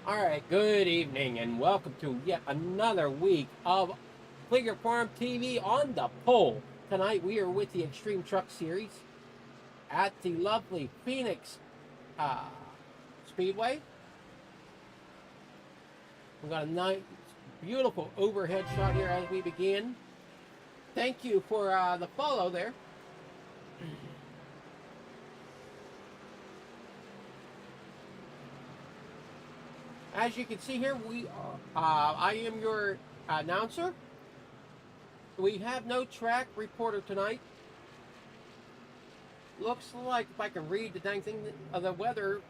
All right, good evening and welcome to yet another week of Figure Farm TV on the pole. Tonight we are with the Extreme Truck Series at the lovely Phoenix uh, Speedway. We've got a nice, beautiful overhead shot here as we begin. Thank you for the follow there. As you can see here, I am your announcer. We have no track reporter tonight. Looks like, if I can read the dang thing of the weather,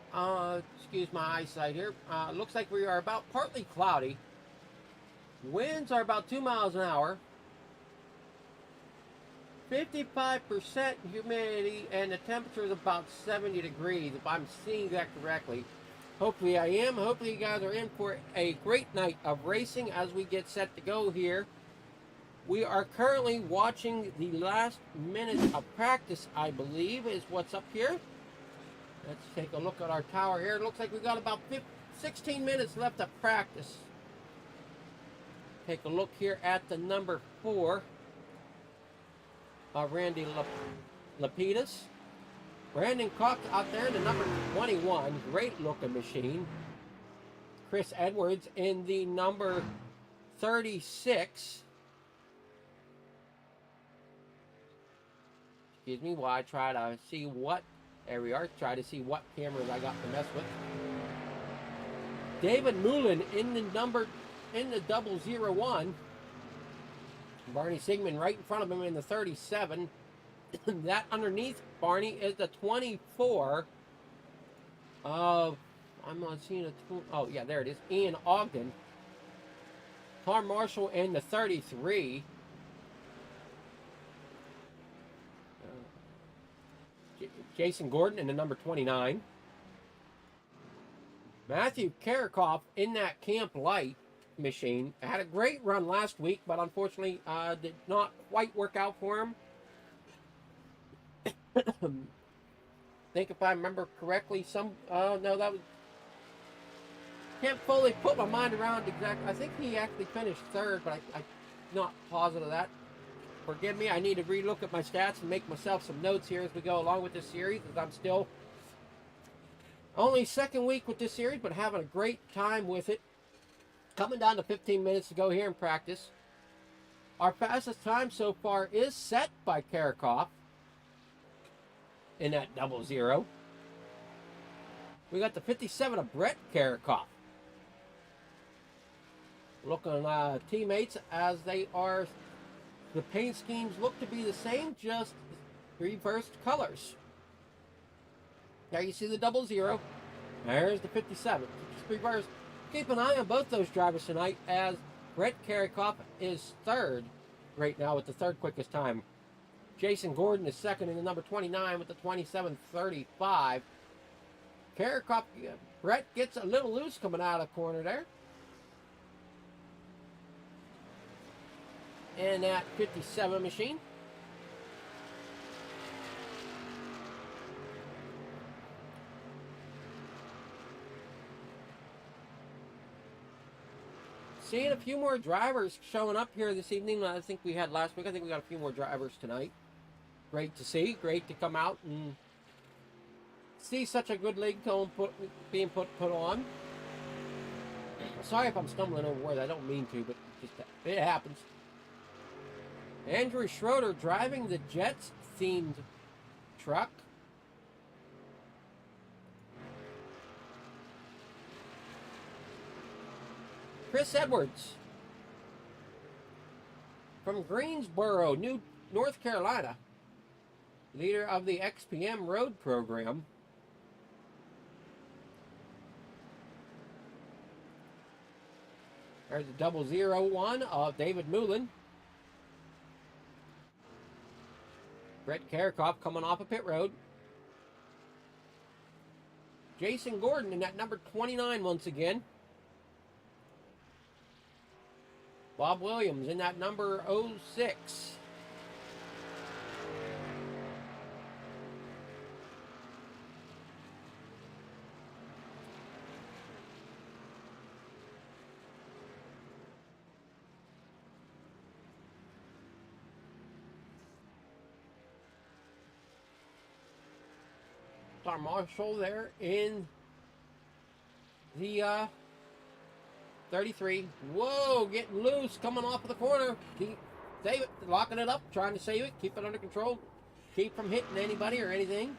excuse my eyesight here, looks like we are about partly cloudy. Winds are about 2 miles an hour. 55% humidity, and the temperature is about 70 degrees, if I'm seeing that correctly. Hopefully I am. Hopefully you guys are in for a great night of racing as we get set to go here. We are currently watching the last minute of practice, I believe, is what's up here. Let's take a look at our tower here. It looks like we've got about 16 minutes left of practice. Take a look here at the number 4, Randy Lapidus. Brandon Cox out there in the number 21, great looking machine. Chris Edwards in the number 36. Excuse me while I try to see what, there we are, try to see what cameras I got to mess with. David Mullen in the 001. Barney Sigmund right in front of him in the 37. That underneath Barney is the 24 of, I'm not seeing a, oh yeah, there it is, Ian Ogden. Tom Marshall in the 33. Jason Gordon in the number 29. Matthew Karakoff in that Camp Light machine. Had a great run last week, but unfortunately did not quite work out for him. I think if I remember correctly, no, that was, can't fully put my mind around exactly. I think he actually finished third, but I'm not positive of that. Forgive me, I need to relook at my stats and make myself some notes here as we go along with this series, as I'm still only second week with this series, but having a great time with it. Coming down to 15 minutes to go here in practice. Our fastest time so far is set by Karakoff in that 00. We got the 57 of Brett Karakoff. Looking teammates as they are, the paint schemes look to be the same, just reversed colors. There you see the 00. There's the 57. Just reversed. Keep an eye on both those drivers tonight, as Brett Karakoff is third right now with the third quickest time. Jason Gordon is second in the number 29 with the 27:35. Karakoff, Brett gets a little loose coming out of the corner there. And that 57 machine. Seeing a few more drivers showing up here this evening. I think we had last week. I think we got a few more drivers tonight. Great to see. Great to come out and see such a good league being put on. Sorry if I'm stumbling over words. I don't mean to, but it happens. Andrew Schroeder driving the Jets-themed truck. Chris Edwards from Greensboro, North Carolina, leader of the XPM Road program. There's the 001 of David Mullen. Brett Karakoff coming off of pit road. Jason Gordon in that number 29 once again. Bob Williams in that number 06. our Marshall there in the 33. Whoa, getting loose, coming off of the corner. Save it, locking it up, trying to save it, keep it under control, keep from hitting anybody or anything.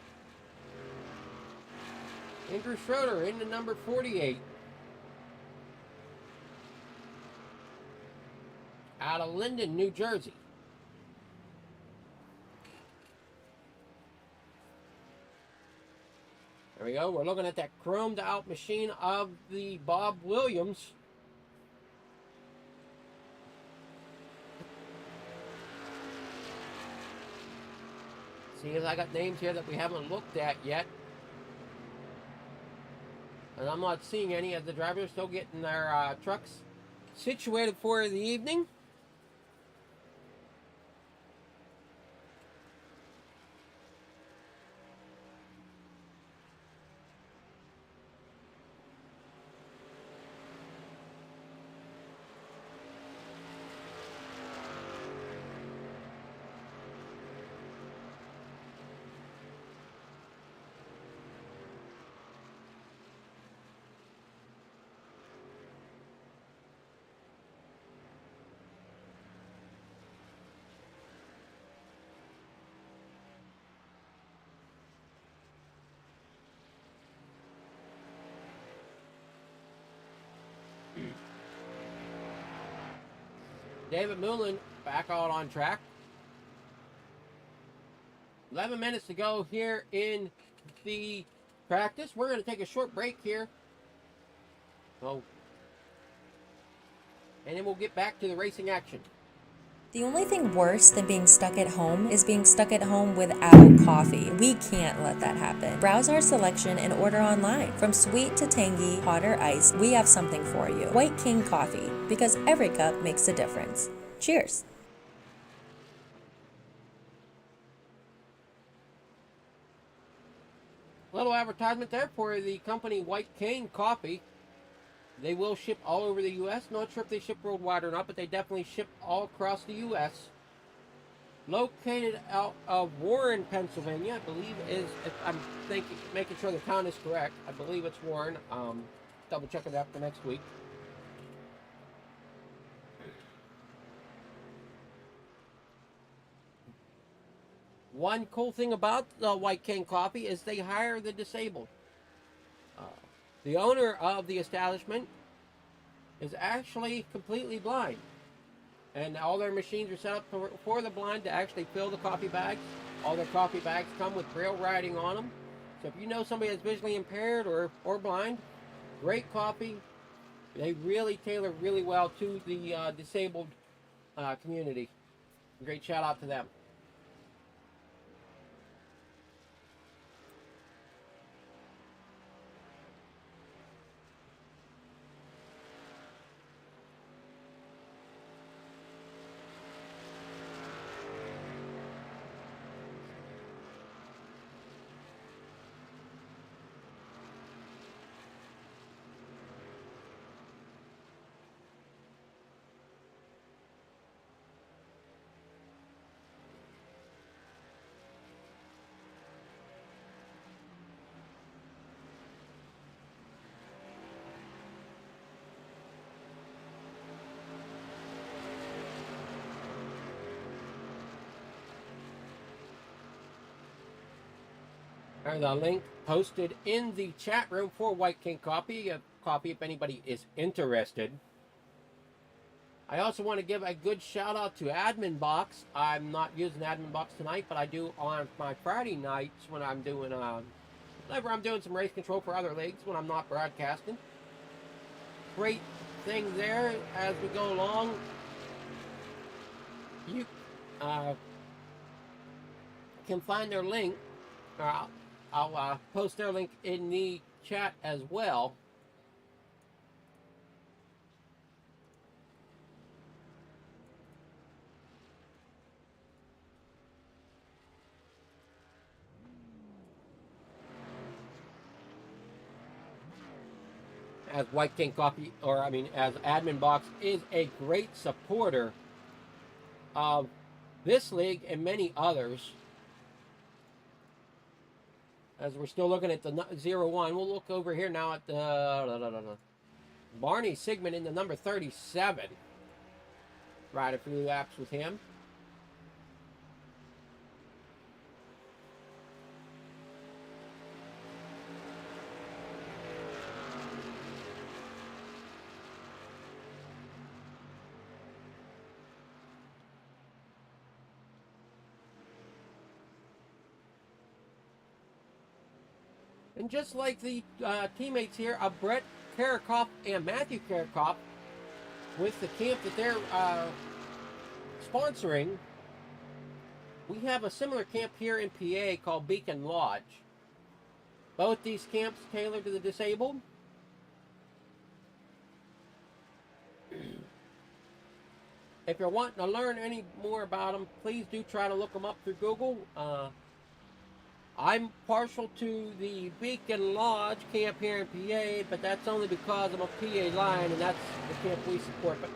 Andrew Schroeder into number 48. Out of Linden, New Jersey. There we go. We're looking at that chromed out machine of the Bob Williams. See if I got names here that we haven't looked at yet. And I'm not seeing any of the drivers still getting their trucks situated for the evening. David Moulin back out on track. 11 minutes to go here in the practice. We're going to take a short break here. And then we'll get back to the racing action. The only thing worse than being stuck at home is being stuck at home without coffee. We can't let that happen. Browse our selection and order online. From sweet to tangy, hot or iced, we have something for you. White King Coffee, because every cup makes a difference. Cheers. Little advertisement there for the company White Cane Coffee. They will ship all over the U.S. Not sure if they ship worldwide or not, but they definitely ship all across the U.S. Located out of Warren, Pennsylvania, I believe is, if I'm making sure the town is correct, I believe it's Warren. Double check it after next week. One cool thing about the White Cane Coffee is they hire the disabled. The owner of the establishment is actually completely blind. And all their machines are set up for the blind to actually fill the coffee bags. All their coffee bags come with braille writing on them. So if you know somebody that's visually impaired or blind, great coffee. They really tailor really well to the disabled community. Great shout out to them. There's a link posted in the chat room for White King Coffee. If anybody is interested. I also want to give a good shout out to Admin Box. I'm not using Admin Box tonight, but I do on my Friday nights when I'm doing whenever I'm doing some race control for other leagues when I'm not broadcasting. Great thing there as we go along. You can find their link. I'll post their link in the chat as well. As White King Coffee, as Admin Box is a great supporter of this league and many others. as we're still looking at the 0-1. We'll look over here now at the Barney Sigmund in the number 37. Ride a few laps with him. And just like the teammates here of Brett Karakoff and Matthew Karakoff, with the camp that they're sponsoring, we have a similar camp here in PA called Beacon Lodge. Both these camps tailored to the disabled. If you're wanting to learn any more about them, please do try to look them up through Google. I'm partial to the Beacon Lodge camp here in PA, but that's only because I'm a PA Lion and that's the camp we support. But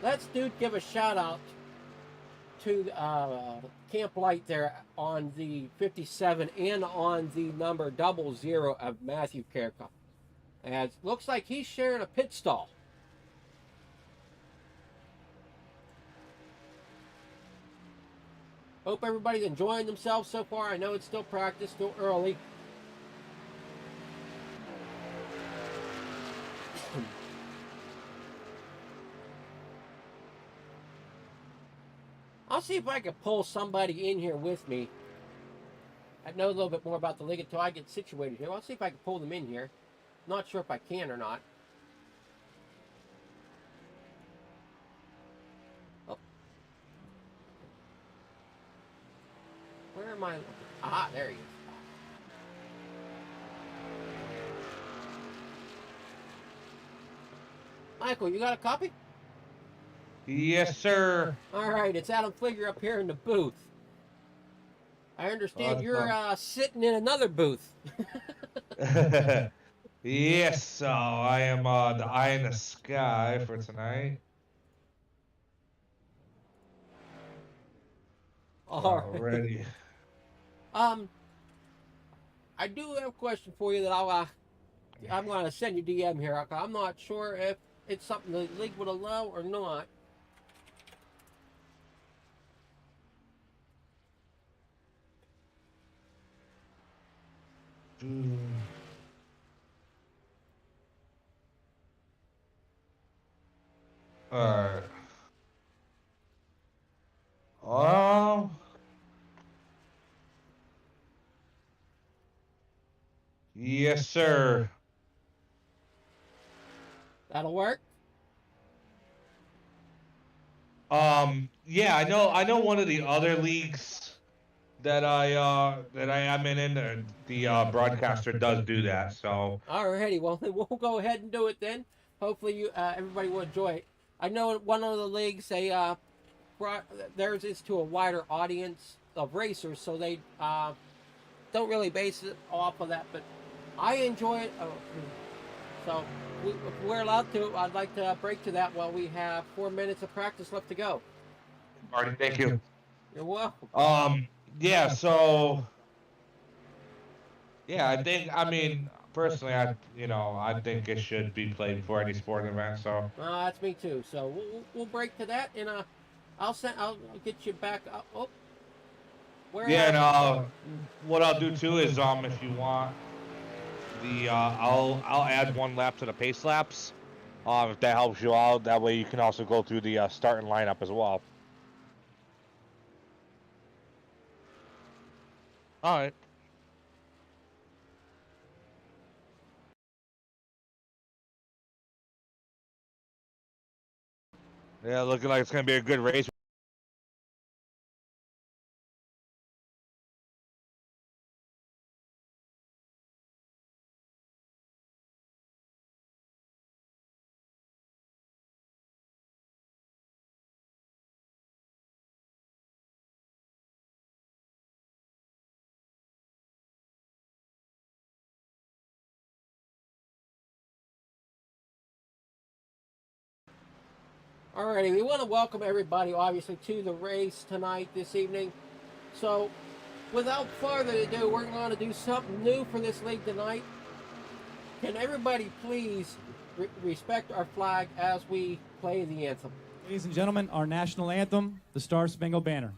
let's give a shout out to Camp Light there on the 57 and on the number 00 of Matthew Karakoff. As looks like he's sharing a pit stall. Hope everybody's enjoying themselves so far. I know it's still practice, still early. I'll see if I can pull somebody in here with me. I know a little bit more about the league until I get situated here. I'll see if I can pull them in here. Not sure if I can or not. Oh. Where am I? Ah, there he is. Michael, you got a copy? Yes, sir. All right, it's Adam Fligger up here in the booth. I understand you're sitting in another booth. Yes, so I am the eye in the sky for tonight. Already. I do have a question for you that I'm going to send you DM here. I'm not sure if it's something the league would allow or not. Alright. Yes, sir. That'll work. Yeah, I know one of the other leagues that I am in, the broadcaster does do that, so. Alrighty, well we'll go ahead and do it then. Hopefully you everybody will enjoy it. I know one of the leagues theirs is to a wider audience of racers, so they don't really base it off of that, but I enjoy it. So if we're allowed to, I'd like to break to that while we have 4 minutes of practice left to go. Marty, thank you. You're welcome. Yeah, so yeah, I mean, personally, I think it should be played before any sporting event, so. That's me too. So we'll break to that, and I'll get you back up. Oh, and what I'll do too is if you want I'll add one lap to the pace laps, if that helps you out. That way you can also go through the starting lineup as well. All right. Yeah, looking like it's gonna be a good race. Alrighty, we want to welcome everybody, obviously, to the race tonight, this evening. So, without further ado, we're going to do something new for this league tonight. Can everybody please respect our flag as we play the anthem? Ladies and gentlemen, our national anthem, the Star Spangled Banner.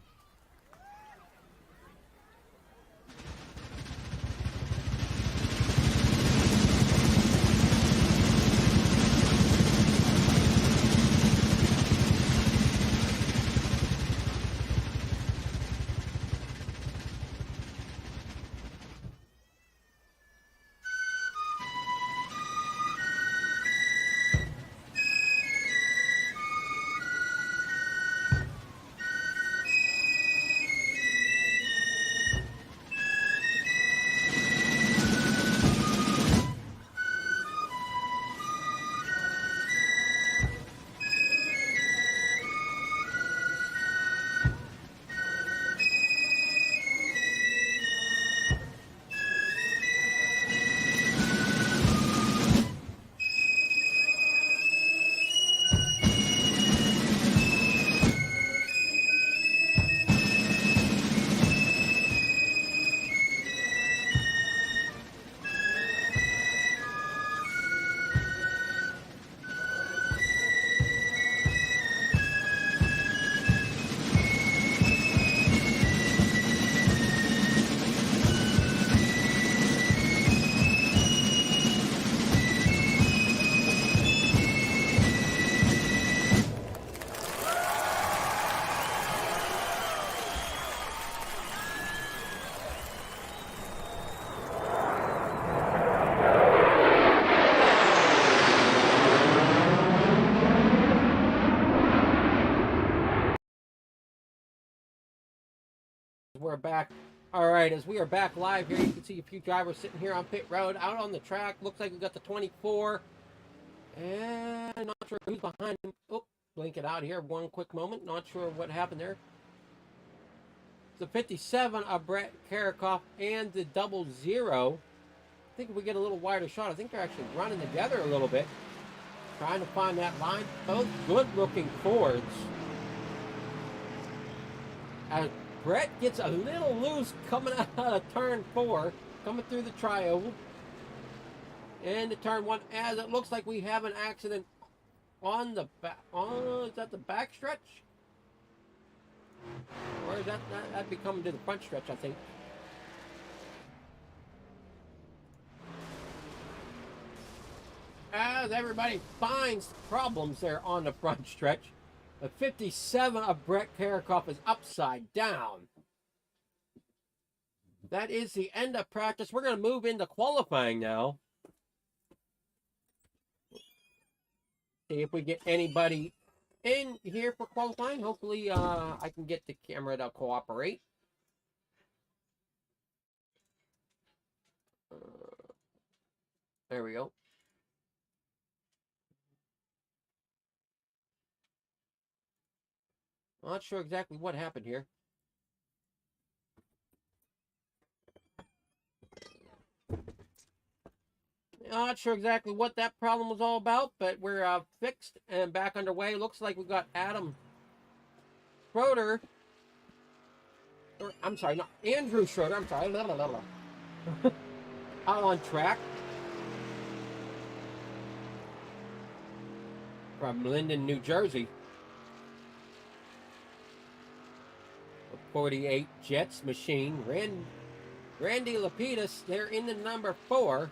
We're back. All right, as we are back live here, you can see a few drivers sitting here on pit road, out on the track. Looks like we got the 24, and I'm not sure who's behind him. Oh, blink it out here. One quick moment. Not sure what happened there. The 57 of Brett Karakoff and the 00. I think if we get a little wider shot, I think they're actually running together a little bit, trying to find that line. Both good-looking Fords. As Brett gets a little loose coming out of turn 4, coming through the tri-oval. And to turn 1, as it looks like we have an accident on the back. Oh, is that the back stretch? Or is that'd be coming to the front stretch, I think. As everybody finds problems there on the front stretch. The 57 of Brett Karakoff is upside down. That is the end of practice. We're going to move into qualifying now. See if we get anybody in here for qualifying. Hopefully, I can get the camera to cooperate. There we go. Not sure exactly what happened here. Not sure exactly what that problem was all about, but we're fixed and back underway. Looks like we've got Adam Schroeder. Or, I'm sorry, not Andrew Schroeder. I'm sorry. Out on track. From Linden, New Jersey. 48 Jets machine. Randy Lapidus, they're in the number 4.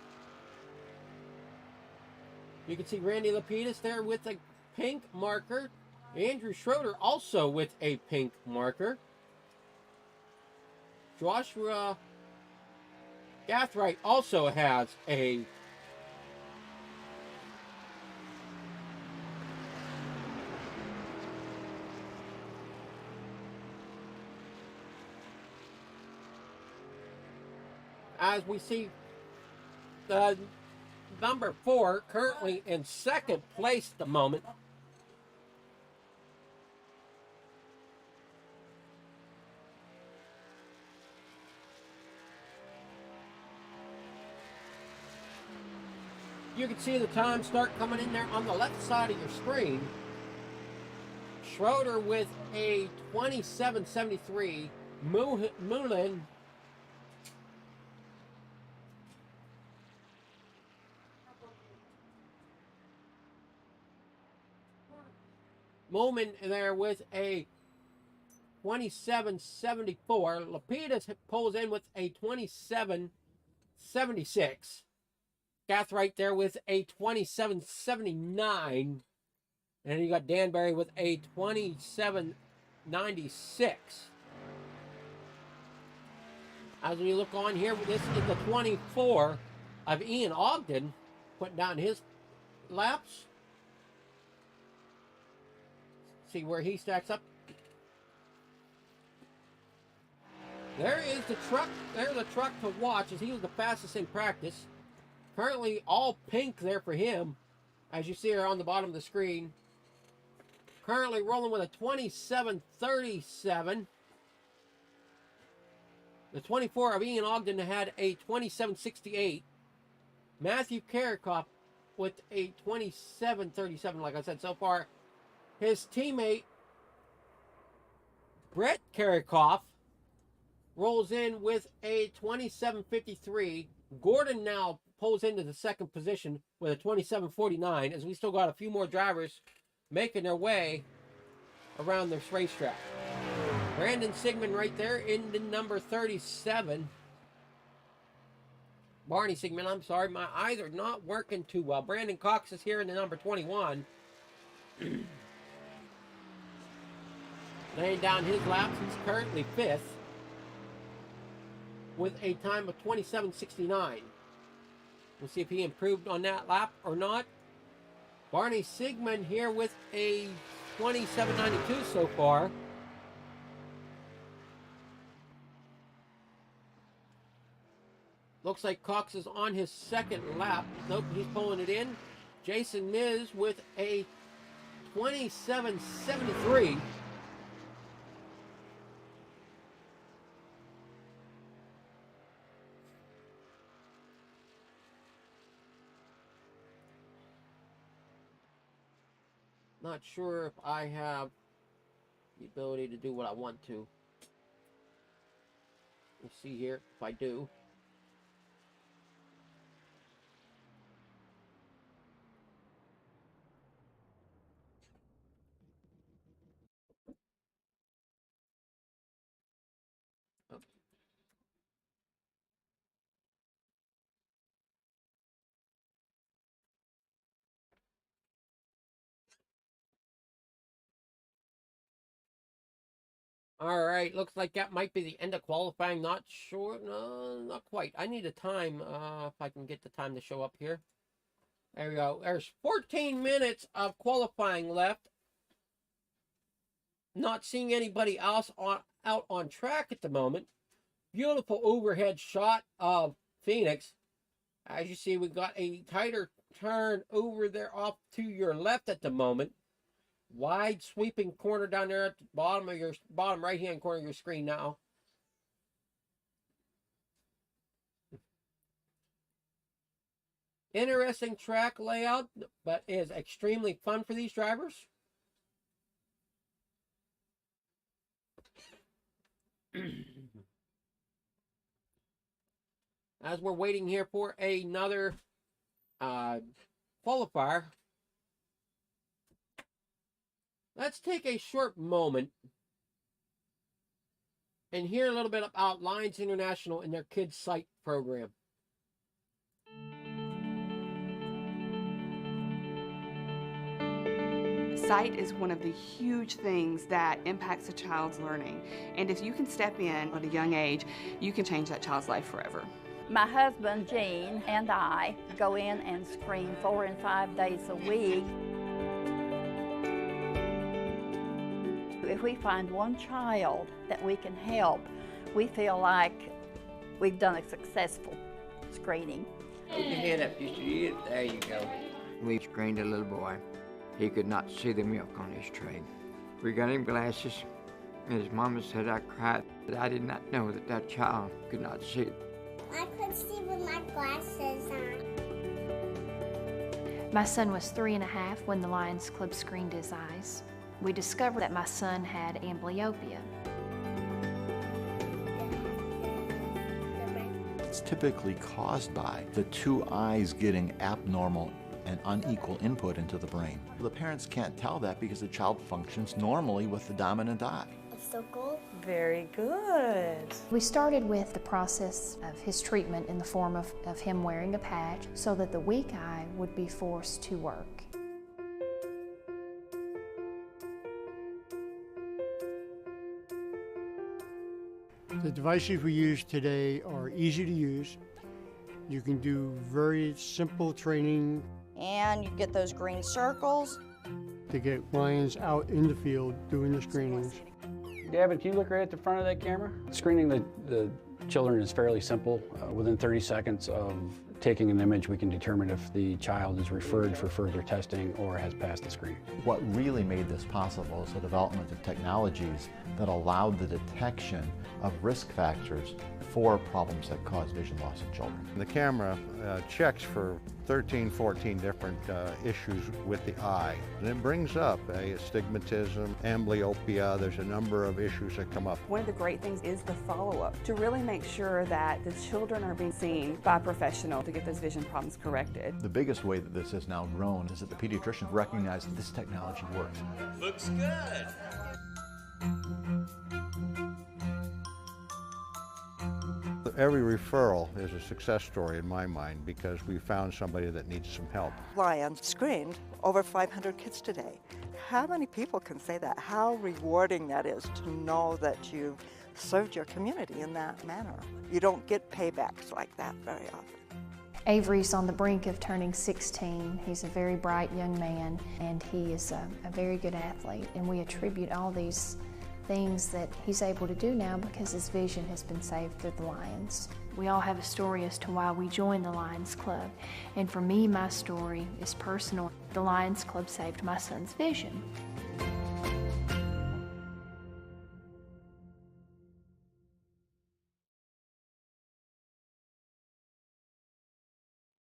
You can see Randy Lapidus there with a pink marker. Andrew Schroeder also with a pink marker. Joshua Gathright also has a as we see the number 4 currently in second place at the moment. You can see the time start coming in there on the left side of your screen. Schroeder with a 27.73. Mullen Moment there with a 27.74. Lapidus pulls in with a 27.76. Gathright there with a 27.79. And you got Danbury with a 27.96. As we look on here, this is the 24 of Ian Ogden putting down his laps. See where he stacks up. There is the truck. There's the truck to watch as he was the fastest in practice. Currently all pink there for him, as you see here on the bottom of the screen. Currently rolling with a 27.37. The 24 of Ian Ogden had a 27.68. Matthew Karikoff with a 27.37, like I said so far. His teammate, Brett Karikoff, rolls in with a 27.53. Gordon now pulls into the second position with a 27.49, as we still got a few more drivers making their way around this racetrack. Brandon Sigmund right there in the number 37. Barney Sigmund, I'm sorry, my eyes are not working too well. Brandon Cox is here in the number 21. Laying down his laps, he's currently 5th with a time of 27.69. We'll see if he improved on that lap or not. Barney Sigmund here with a 27.92 so far. Looks like Cox is on his second lap. Nope, he's pulling it in. Jason Miz with a 27.73. Not sure if I have the ability to do what I want to. We'll see here if I do. All right, looks like that might be the end of qualifying. Not sure. No, not quite. I need a time, if I can get the time to show up here. There we go. There's 14 minutes of qualifying left. Not seeing anybody else out on track at the moment. Beautiful overhead shot of Phoenix. As you see, we've got a tighter turn over there off to your left at the moment. Wide sweeping corner down there at the bottom of your bottom right hand corner of your screen now. Interesting track layout, but is extremely fun for these drivers. As we're waiting here for another qualifier, let's take a short moment and hear a little bit about Lions International and their Kids Sight program. Sight is one of the huge things that impacts a child's learning. And if you can step in at a young age, you can change that child's life forever. My husband, Gene, and I go in and screen 4 and 5 days a week. If we find one child that we can help, we feel like we've done a successful screening. Put your hand up, just eat it. There you go. We screened a little boy. He could not see the milk on his tray. We got him glasses, and his mama said I cried. But I did not know that that child could not see. I could see with my glasses on. My son was 3.5 when the Lions Club screened his eyes. We discovered that my son had amblyopia. It's typically caused by the two eyes getting abnormal and unequal input into the brain. The parents can't tell that because the child functions normally with the dominant eye. A circle. Very good. We started with the process of his treatment in the form of him wearing a patch so that the weak eye would be forced to work. The devices we use today are easy to use. You can do very simple training. And you get those green circles. To get lions out in the field doing the screenings. Gavin, can you look right at the front of that camera? Screening the children is fairly simple. Within 30 seconds of taking an image, we can determine if the child is referred for further testing or has passed the screening. What really made this possible is the development of technologies that allowed the detection of risk factors for problems that cause vision loss in children. The camera checks for 13, 14 different issues with the eye. And it brings up astigmatism, amblyopia. There's a number of issues that come up. One of the great things is the follow-up, to really make sure that the children are being seen by a professional to get those vision problems corrected. The biggest way that this has now grown is that the pediatricians recognize that this technology works. Looks good. Every referral is a success story in my mind because we found somebody that needs some help. Lions screened over 500 kids today. How many people can say that? How rewarding that is to know that you've served your community in that manner. You don't get paybacks like that very often. Avery's on the brink of turning 16. He's a very bright young man, and he is a very good athlete, and we attribute all these things that he's able to do now because his vision has been saved through the Lions. We all have a story as to why we joined the Lions Club, and for me, my story is personal. The Lions Club saved my son's vision.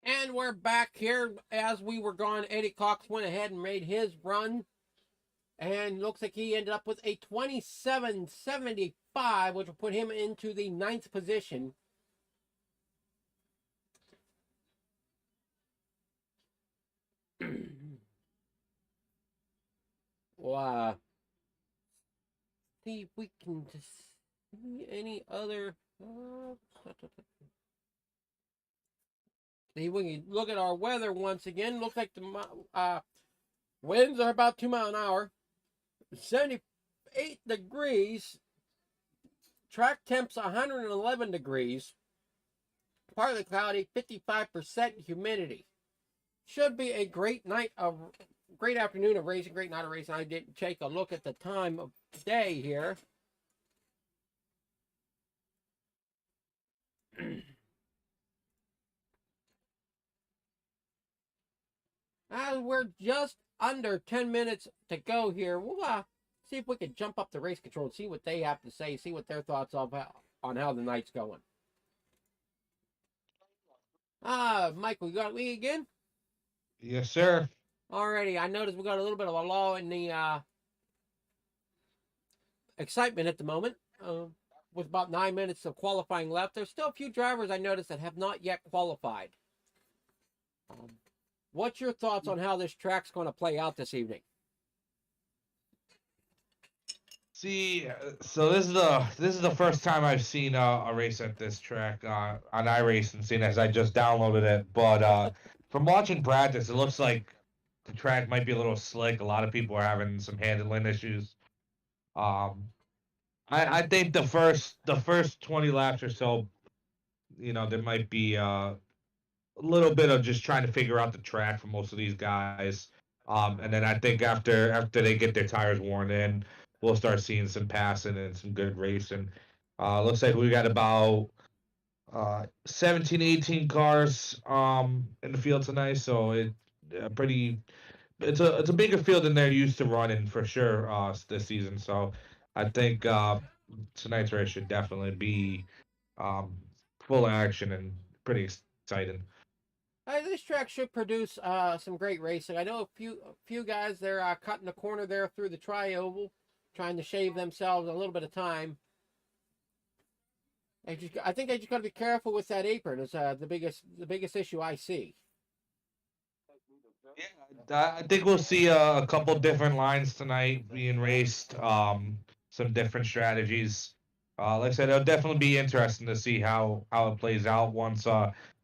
And we're back here. As we were gone, Eddie Cox went ahead and made his run. And looks like he ended up with a 27.75, which will put him into the 9th position. Wow. See if we can just see any other. See, we can look at our weather once again. Looks like the winds are about 2 miles an hour. 78 degrees. Track temps 111 degrees. Partly cloudy, 55% humidity. Should be a great afternoon of racing, great night of racing. I didn't take a look at the time of day here. As we're just under 10 minutes to go here, we'll see if we can jump up to race control and see what they have to say, see what their thoughts are on how the night's going. Michael, you got me again? Yes, sir. Alrighty, I noticed we got a little bit of a lull in the excitement at the moment. With about 9 minutes of qualifying left, there's still a few drivers I noticed that have not yet qualified. What's your thoughts on how this track's going to play out this evening? See, so this is the first time I've seen a race at this track on iRacing, seeing as I just downloaded it. But from watching practice, it looks like the track might be a little slick. A lot of people are having some handling issues. I think the first 20 laps or so, there might be a little bit of just trying to figure out the track for most of these guys. And then I think after they get their tires worn in, we'll start seeing some passing and some good racing. Looks like we got about 17, 18 cars in the field tonight, so it's a bigger field than they're used to running for sure this season. So I think tonight's race should definitely be full action and pretty exciting. This track should produce some great racing. I know a few guys, they're cutting the corner there through the tri-oval, trying to shave themselves a little bit of time. I think they just got to be careful with that apron. It's the biggest issue I see. I think we'll see a couple different lines tonight being raced. Some different strategies. Like I said, it'll definitely be interesting to see how it plays out once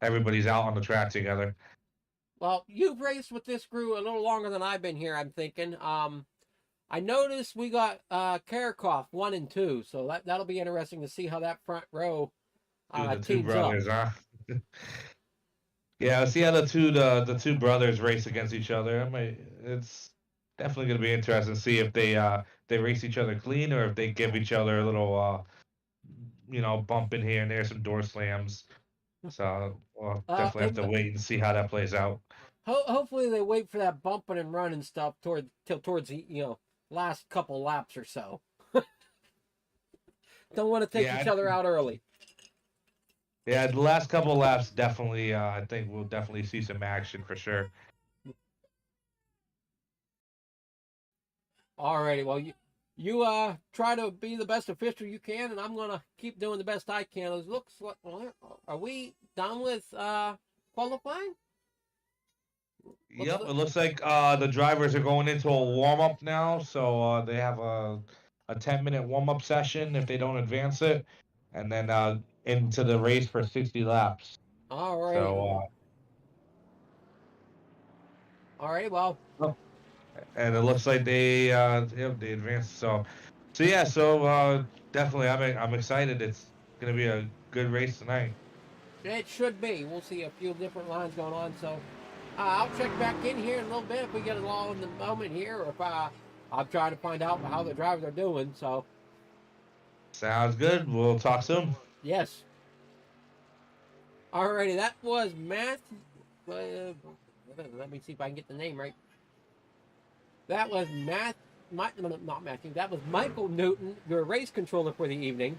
everybody's out on the track together. Well, you've raced with this crew a little longer than I've been here, I'm thinking. I noticed we got Karakov 1 and 2, so that'll be interesting to see how that front row The two teams brothers, up. huh? Yeah, see how the two brothers race against each other. It's definitely going to be interesting to see if they race each other clean or if they give each other a little bump in here and there, some door slams. So we'll definitely have to wait and see how that plays out. Hopefully they wait for that bumping and running stuff till towards the last couple laps or so. Don't want to take each other out early. Yeah, the last couple of laps definitely. I think we'll definitely see some action for sure. Alrighty, well you try to be the best official you can, and I'm gonna keep doing the best I can. It looks like, are we done with qualifying? Yep, it looks like the drivers are going into a warm up now, so they have a 10-minute warm up session if they don't advance it, and then into the race for 60 laps. All right. So, all right. Well. And it looks like they advanced. So definitely I'm excited. It's gonna be a good race tonight. It should be. We'll see a few different lines going on. So I'll check back in here in a little bit if we get it all in the moment here, or if I'm trying to find out how the drivers are doing. So sounds good. We'll talk soon. Yes. Alrighty, that was Matthew. Let me see if I can get the name right. That was not Matthew. That was Michael Newton, your race controller for the evening,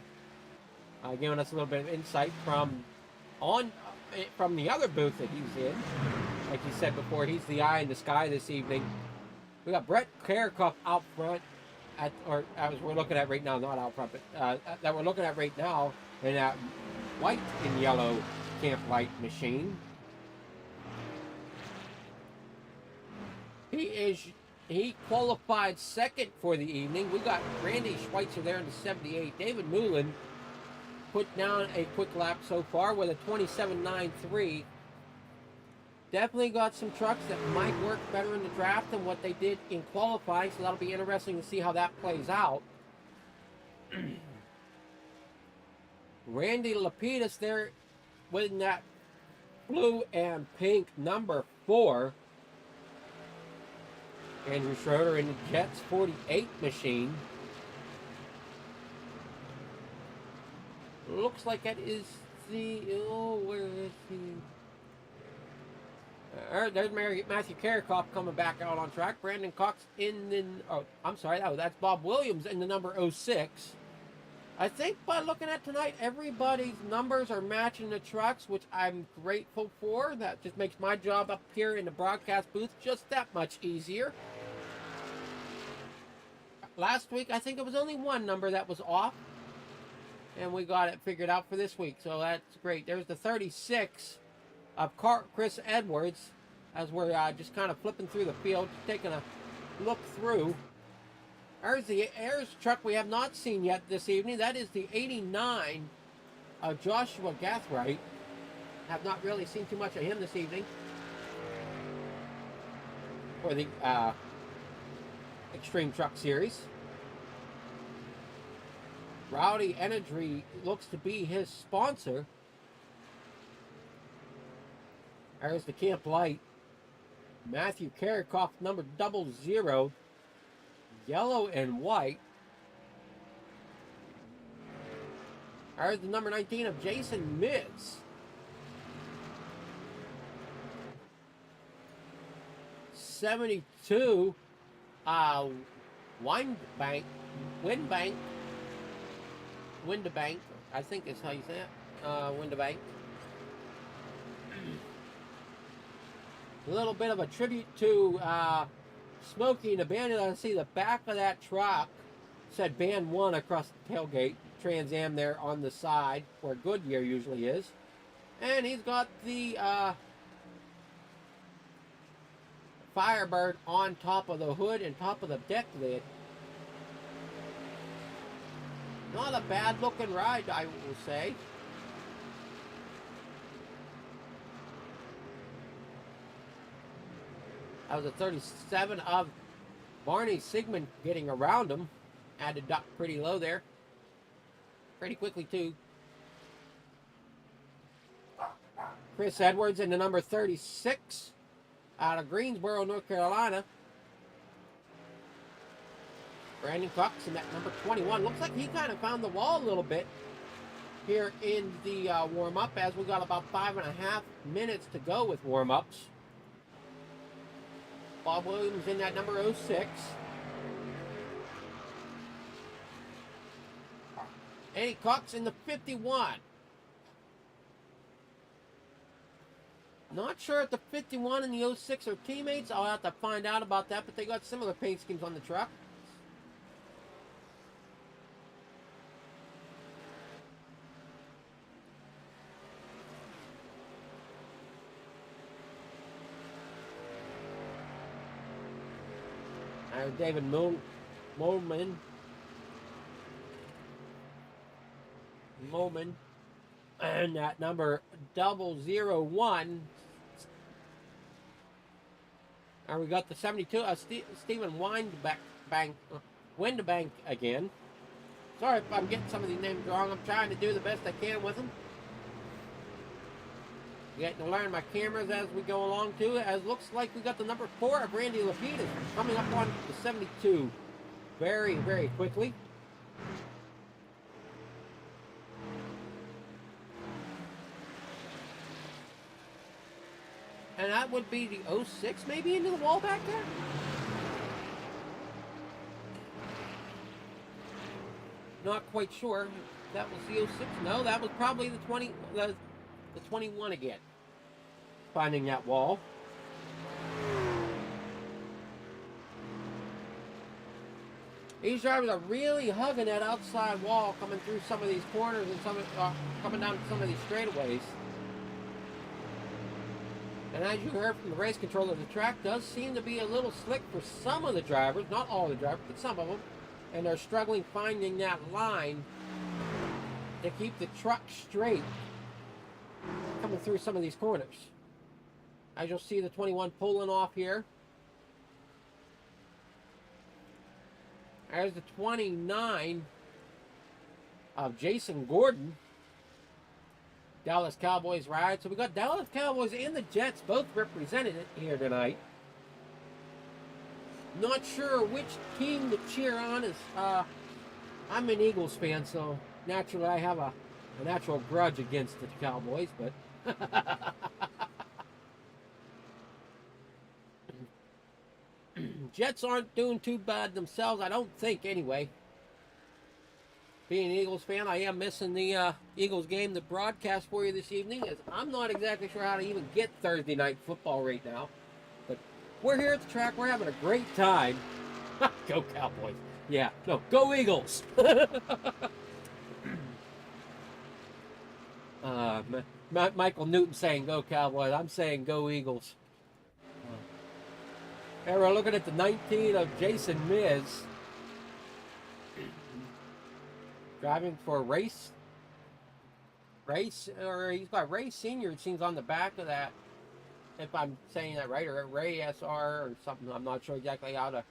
giving us a little bit of insight from the other booth that he's in. Like he said before, he's the eye in the sky this evening. We got Brett Karakov out front, as we're looking at right now, not out front, but that we're looking at right now in that white and yellow camp light machine. He qualified second for the evening. We got Randy Schweitzer there in the 78. David Moulin put down a quick lap so far with a 27.93. Definitely got some trucks that might work better in the draft than what they did in qualifying, so that'll be interesting to see how that plays out. Randy Lapidus there with that blue and pink number 4. Andrew Schroeder in the Jets 48 machine. Looks like that is where is he? There's Matthew Karakov coming back out on track. Brandon Cox that's Bob Williams in the number 06. I think by looking at tonight, everybody's numbers are matching the trucks, which I'm grateful for. That just makes my job up here in the broadcast booth just that much easier. Last week, I think it was only one number that was off, and we got it figured out for this week, so that's great. There's the 36 of Chris Edwards, as we're just kind of flipping through the field, taking a look through. There's the truck we have not seen yet this evening. That is the 89 of Joshua Gathright. Have not really seen too much of him this evening for the Extreme Truck Series. Rowdy Energy looks to be his sponsor. There's the Camp Light. Matthew Karakov, number 00. Yellow and white. There's the number 19 of Jason Mitz. 72. Windbank, I think is how you say it. Windabank. A little bit of a tribute to Smokey and the Bandit. I see the back of that truck said Band 1 across the tailgate. Trans Am there on the side where Goodyear usually is. And he's got the Firebird on top of the hood and top of the deck lid. Not a bad looking ride, I will say. That was a 37 of Barney Sigmund getting around him. Had to duck pretty low there. Pretty quickly too. Chris Edwards in the number 36 out of Greensboro, North Carolina. Brandon Cox in that number 21. Looks like he kind of found the wall a little bit here in the warm-up, as we got about 5.5 minutes to go with warm-ups. Bob Williams in that number 06. Eddie Cox in the 51. Not sure if the 51 and the 06 are teammates. I'll have to find out about that, but they got similar paint schemes on the truck. David Moman. And that number 001. And we got the 72, Stephen Windebank again. Sorry if I'm getting some of these names wrong. I'm trying to do the best I can with them. Getting to learn my cameras as we go along too. As looks like we got the number 4 of Randy Lapidus coming up on the 72 very, very quickly. And that would be the 06 maybe into the wall back there? Not quite sure. That was the 06. No, that was probably the 21 again. Finding that wall. These drivers are really hugging that outside wall coming through some of these corners and coming down some of these straightaways. And as you heard from the race controller, the track does seem to be a little slick for some of the drivers, not all the drivers, but some of them. And they're struggling finding that line to keep the truck straight coming through some of these corners. As you'll see the 21 pulling off here. There's the 29 of Jason Gordon. Dallas Cowboys ride. So we got Dallas Cowboys and the Jets both represented here tonight. Not sure which team to cheer on. I'm an Eagles fan, so naturally I have a natural grudge against the Cowboys, but Jets aren't doing too bad themselves, I don't think, anyway. Being an Eagles fan, I am missing the Eagles game, the broadcast for you this evening, as I'm not exactly sure how to even get Thursday night football right now. But we're here at the track, we're having a great time. Go Cowboys. Yeah, no, go Eagles. Michael Newton saying go Cowboys. I'm saying go Eagles. And we're looking at the 19 of Jason Miz. Driving for Race, or he's got Ray Senior, it seems, on the back of that, if I'm saying that right, or Ray SR or something. I'm not sure exactly how to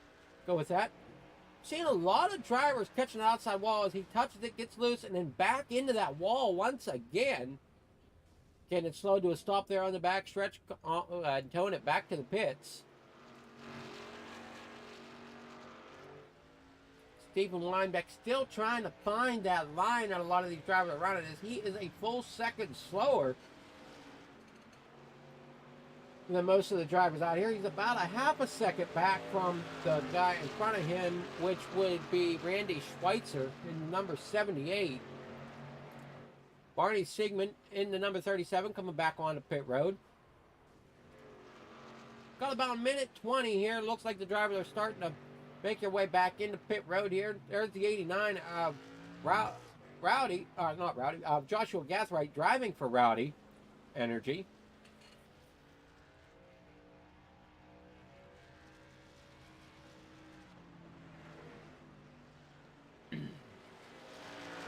go with that. Seeing a lot of drivers catching the outside wall as he touches it, gets loose, and then back into that wall once again. Getting it slowed to a stop there on the back stretch, and towing it back to the pits. Stephen Weinbeck still trying to find that line that a lot of these drivers are running, as he is a full second slower than most of the drivers out here. He's about a half a second back from the guy in front of him, which would be Randy Schweitzer in number 78. Barney Sigmund in the number 37 coming back onto pit road. Got about a minute 20 here. Looks like the drivers are starting to make your way back into pit road here. There's the 89 of Joshua Gathright driving for Rowdy Energy.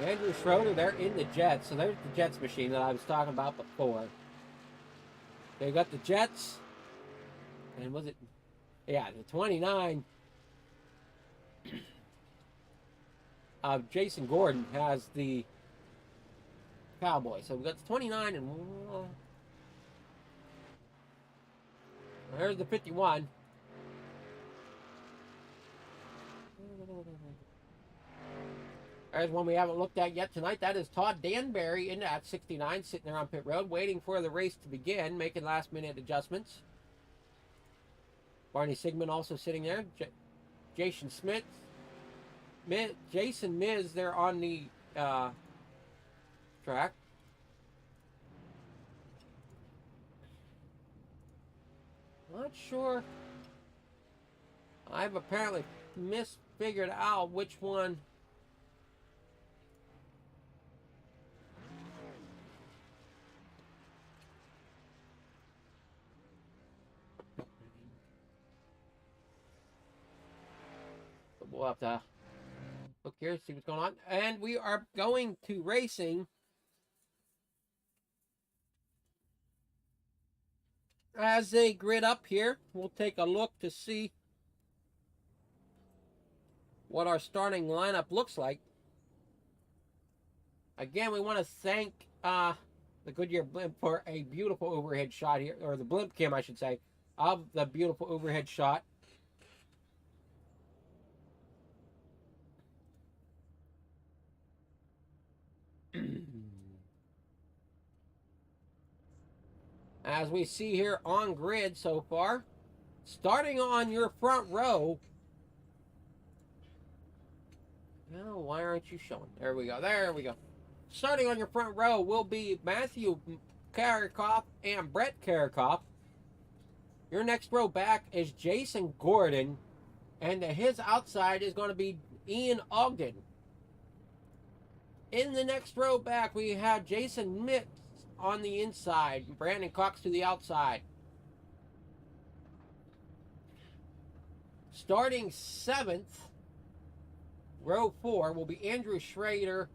Andrew Schroeder, they're in the Jets. So there's the Jets machine that I was talking about before. They got the Jets. And was it? Yeah, the 29. Jason Gordon has the Cowboys. So we got the 29 and there's the 51. There's one we haven't looked at yet tonight. That is Todd Danbury in at 69, sitting there on pit road, waiting for the race to begin, making last-minute adjustments. Barney Sigmund also sitting there. Jason Smith. Jason Miz there on the track. Not sure. I've apparently misfigured out which one. We'll have to look here, see what's going on. And we are going to racing. As they grid up here, we'll take a look to see what our starting lineup looks like. Again, we want to thank the Goodyear Blimp for a beautiful overhead shot here, or the Blimp cam, I should say, of the beautiful overhead shot. As we see here on grid so far, starting on your front row. No, why aren't you showing? There we go. There we go. Starting on your front row will be Matthew Karikoff and Brett Karikoff. Your next row back is Jason Gordon, and his outside is going to be Ian Ogden. In the next row back, we have Jason Mitz on the inside, Brandon Cox to the outside. Starting 7th, row 4 will be Andrew Schroeder,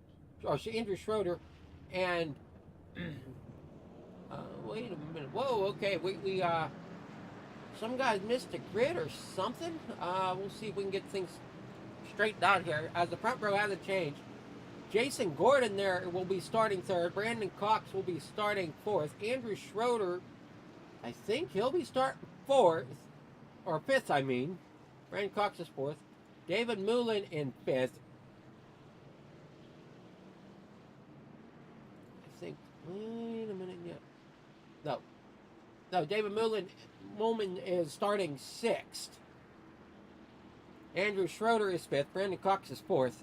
and wait a minute. Whoa, okay, we some guys missed a grid or something. We'll see if we can get things straightened out here as the front row hasn't changed. Jason Gordon there will be starting 3rd. Brandon Cox will be starting 4th. Andrew Schroeder, I think he'll be starting 4th, or 5th, I mean. Brandon Cox is 4th. David Mullen in 5th. I think, wait a minute, yeah. No, David Mullen is starting 6th. Andrew Schroeder is 5th. Brandon Cox is 4th.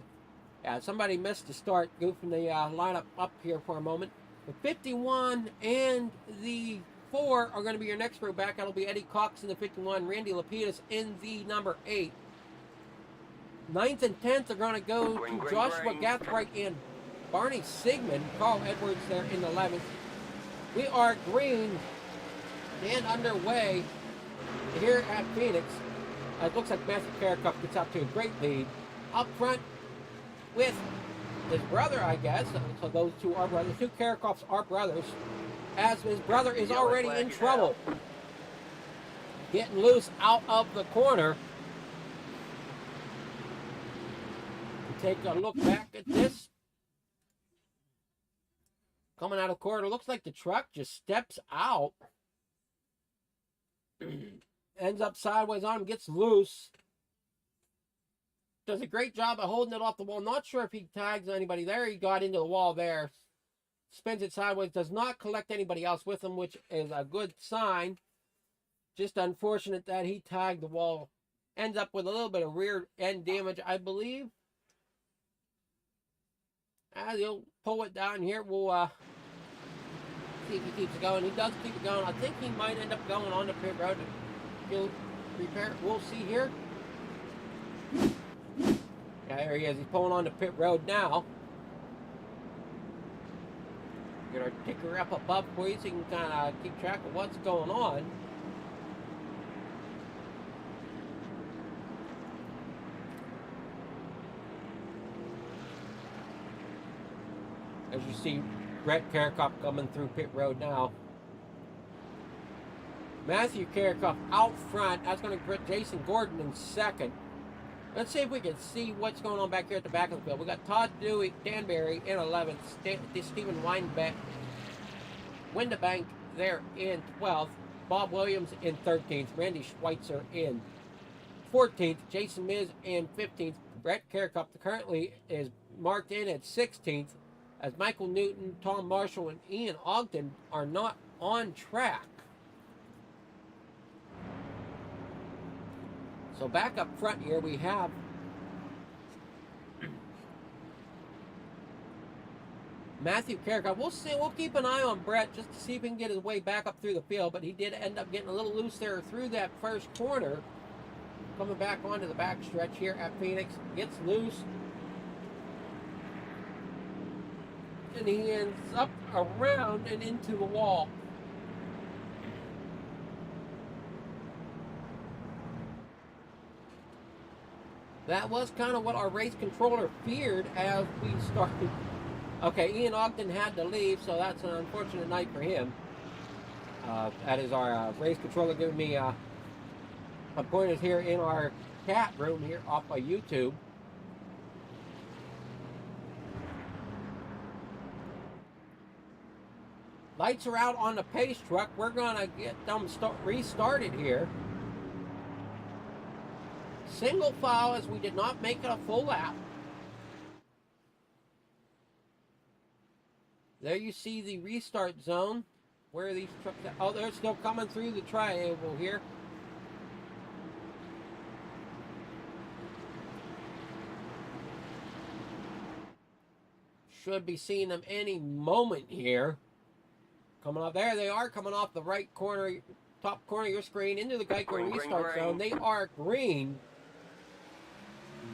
Yeah, somebody missed the start, goofing the lineup up here for a moment. The 51 and the 4 are going to be your next row back. That'll be Eddie Cox in the 51, Randy Lapidus in the number 8. 9th and 10th are going to go to Joshua Gathright and Barney Sigmund. Carl Edwards there in the 11th. We are green and underway here at Phoenix. It looks like Matthew Karikoff gets out to a great lead. Up front, with his brother, I guess. So those two are brothers. Two Karikoffs are brothers. As his brother is already in trouble. Getting loose out of the corner. Take a look back at this. Coming out of the corner. Looks like the truck just steps out. Ends up sideways on him. Gets loose. Does a great job of holding it off the wall. Not sure if he tags anybody there. He got into the wall there. Spins it sideways. Does not collect anybody else with him, which is a good sign. Just unfortunate that he tagged the wall. Ends up with a little bit of rear end damage, I believe. As he'll pull it down here, we'll see if he keeps it going. He does keep it going. I think he might end up going on the pit road to repair. We'll see here. Yeah, there he is. He's pulling on the pit road now. Get our ticker up above for you so you can kind of keep track of what's going on. As you see Brett Karakop coming through pit road now. Matthew Karakop out front. That's going to put Jason Gordon in second. Let's see if we can see what's going on back here at the back of the field. We got Todd Dewey, Danbury in 11th, Stephen Windebank there in 12th, Bob Williams in 13th, Randy Schweitzer in 14th, Jason Miz in 15th, Brett Karakop currently is marked in at 16th, as Michael Newton, Tom Marshall, and Ian Ogden are not on track. So back up front here we have Matthew Karakop. We'll keep an eye on Brett just to see if he can get his way back up through the field, but he did end up getting a little loose there through that first corner. Coming back onto the back stretch here at Phoenix, gets loose. And he ends up around and into the wall. That was kind of what our race controller feared as we started. Okay, Ian Ogden had to leave, so that's an unfortunate night for him. That is our race controller giving me a pointers here in our chat room here off of YouTube. Lights are out on the pace truck. We're going to get them restarted here. Single file as we did not make it a full lap. There you see the restart zone. Where are these trucks at? Oh, they're still coming through the triangle here. Should be seeing them any moment here. Coming up, there they are, coming off the right corner, top corner of your screen into the Geico restart zone. They are green.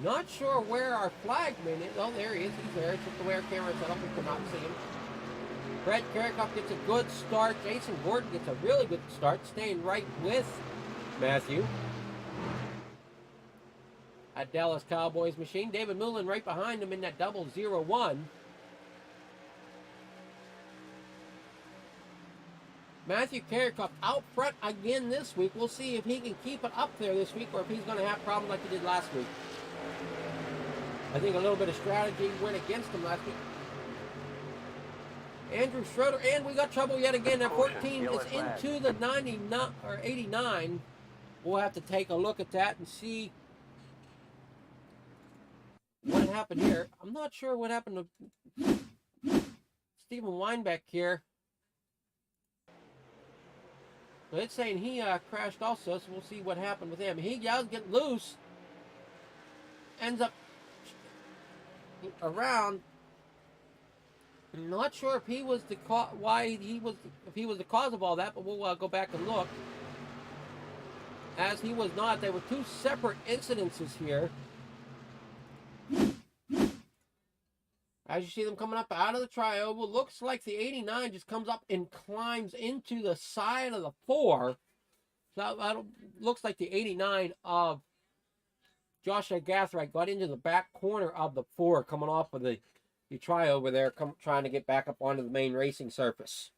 Not sure where our flagman is. Oh, there he is. He's there. It's just the way our camera set up. We cannot see him. Brett Karakop gets a good start. Jason Gordon gets a really good start, staying right with Matthew. At Dallas Cowboys machine. David Mullen right behind him in that 001. Matthew Karakop out front again this week. We'll see if he can keep it up there this week or if he's going to have problems like he did last week. I think a little bit of strategy went against him last week. Andrew Schroeder, and we got trouble yet again. That 14 is into the 99 or 89. We'll have to take a look at that and see what happened here. I'm not sure what happened to Stephen Weinbeck here. But it's saying he crashed also, so we'll see what happened with him. He does get loose, ends up around. I'm not sure if he was the if he was the cause of all that, but we'll go back and look. As he was not, there were two separate incidences here. As you see them coming up out of the tri-oval, looks like the 89 just comes up and climbs into the side of the 4. So that looks like the 89 of Joshua Gathright got into the back corner of the 4 coming off of the tri-over there, trying to get back up onto the main racing surface.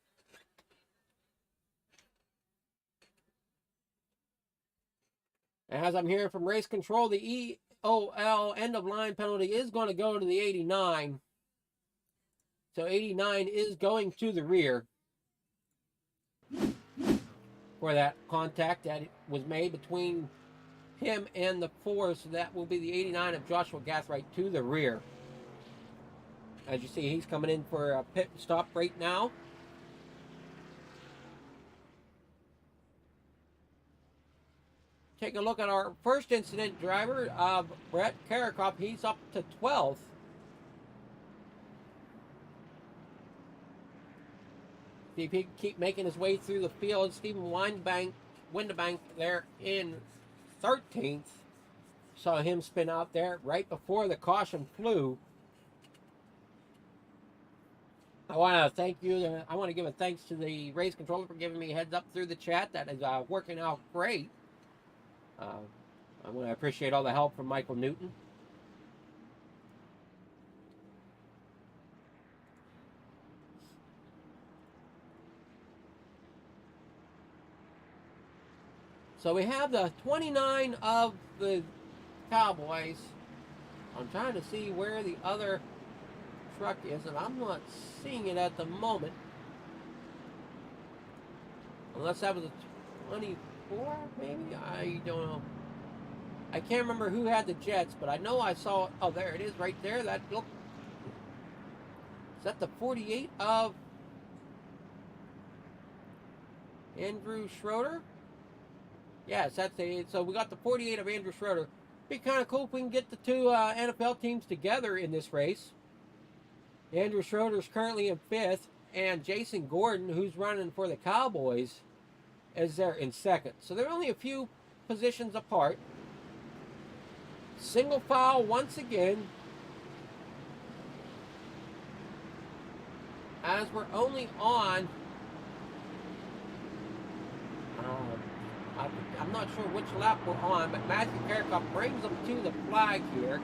As I'm hearing from race control, the EOL end of line penalty is going to go to the 89. So 89 is going to the rear for that contact that was made between him and the 4. So that will be the 89 of Joshua Gathright to the rear. As you see, he's coming in for a pit stop right now. Take a look at our first incident driver, Brett Karakop. He's up to 12th. See if he can keep making his way through the field. Stephen Windebank there in 13th. Saw him spin out there right before the caution flew. I want to thank you. I want to give a thanks to the race controller for giving me a heads up through the chat. That is working out great. I want to appreciate all the help from Michael Newton. So we have the 29 of the Cowboys. I'm trying to see where the other truck is, and I'm not seeing it at the moment. Unless that was a 24, maybe? I don't know. I can't remember who had the Jets, but I know I saw it. Oh, there it is right there. That look. Is that the 48 of Andrew Schroeder? Yes, that's it. So we got the 48 of Andrew Schroeder. Be kind of cool if we can get the two NFL teams together in this race. Andrew Schroeder's currently in 5th, and Jason Gordon, who's running for the Cowboys, is there in 2nd. So they're only a few positions apart. Single file once again. As we're only on, I'm not sure which lap we're on, but Matthew Kerkhoff brings them to the flag here.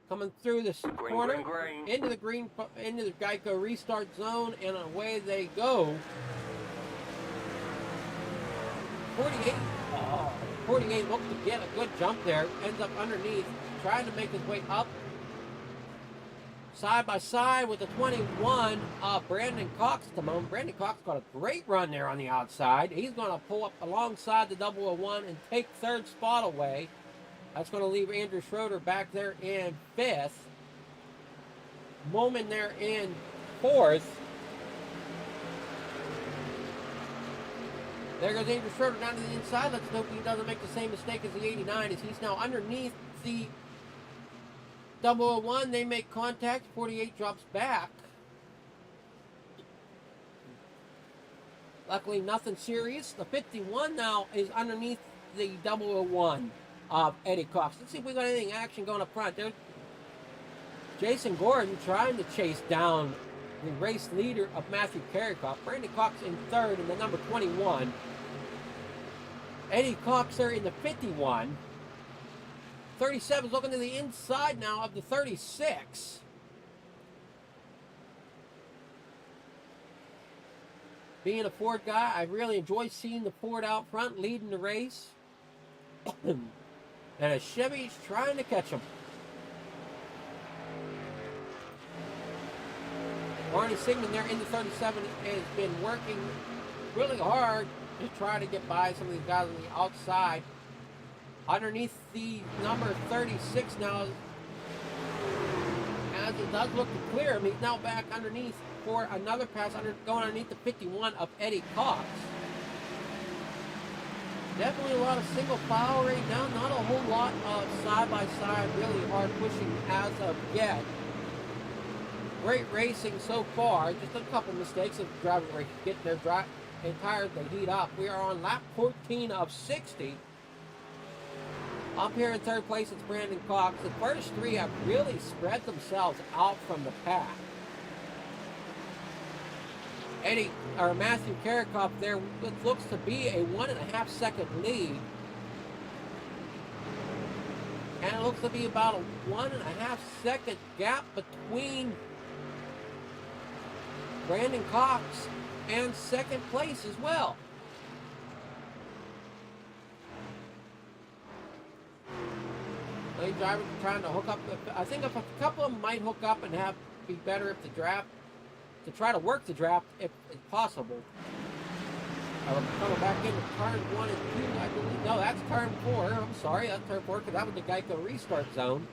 Coming through this corner, into the Geico restart zone, and away they go. 48 looked to get a good jump there, ends up underneath, trying to make his way up. Side by side with the 21, Brandon Cox at the moment. Brandon Cox got a great run there on the outside. He's going to pull up alongside the 001 and take 3rd spot away. That's going to leave Andrew Schroeder back there in 5th. Moment there in 4th. There goes Andrew Schroeder down to the inside. Let's hope he doesn't make the same mistake as the 89 as he's now underneath the 001, they make contact. 48 drops back. Luckily, nothing serious. The 51 now is underneath the 001 of Eddie Cox. Let's see if we got anything action going up front. There's Jason Gordon trying to chase down the race leader of Matthew Kerkhoff. Brandon Cox in 3rd in the number 21. Eddie Cox there in the 51. 37 is looking to the inside now of the 36. Being a Ford guy, I really enjoy seeing the Ford out front leading the race. And a Chevy's trying to catch him. Barney Sigmund there in the 37 has been working really hard to try to get by some of these guys on the outside. Underneath the number 36 now, as it does look to clear him, he's now back underneath for another pass, going underneath the 51 of Eddie Cox. Definitely a lot of single file right now, not a whole lot of side-by-side, really hard pushing as of yet. Great racing so far, just a couple mistakes of drivers getting their tires to heat up. We are on lap 14 of 60. Up here in 3rd place, it's Brandon Cox. The first 3 have really spread themselves out from the pack. Matthew Kerkhoff there, it looks to be a 1.5 second lead. And it looks to be about a 1.5 second gap between Brandon Cox and 2nd place as well. Lane drivers are trying to hook up. I think if a couple of them might hook up and be better if the draft, to try to work the draft if possible. We're coming back into turn 1 and 2, I believe. No, that's turn 4. I'm sorry, that's turn 4 because that was the Geico restart zone.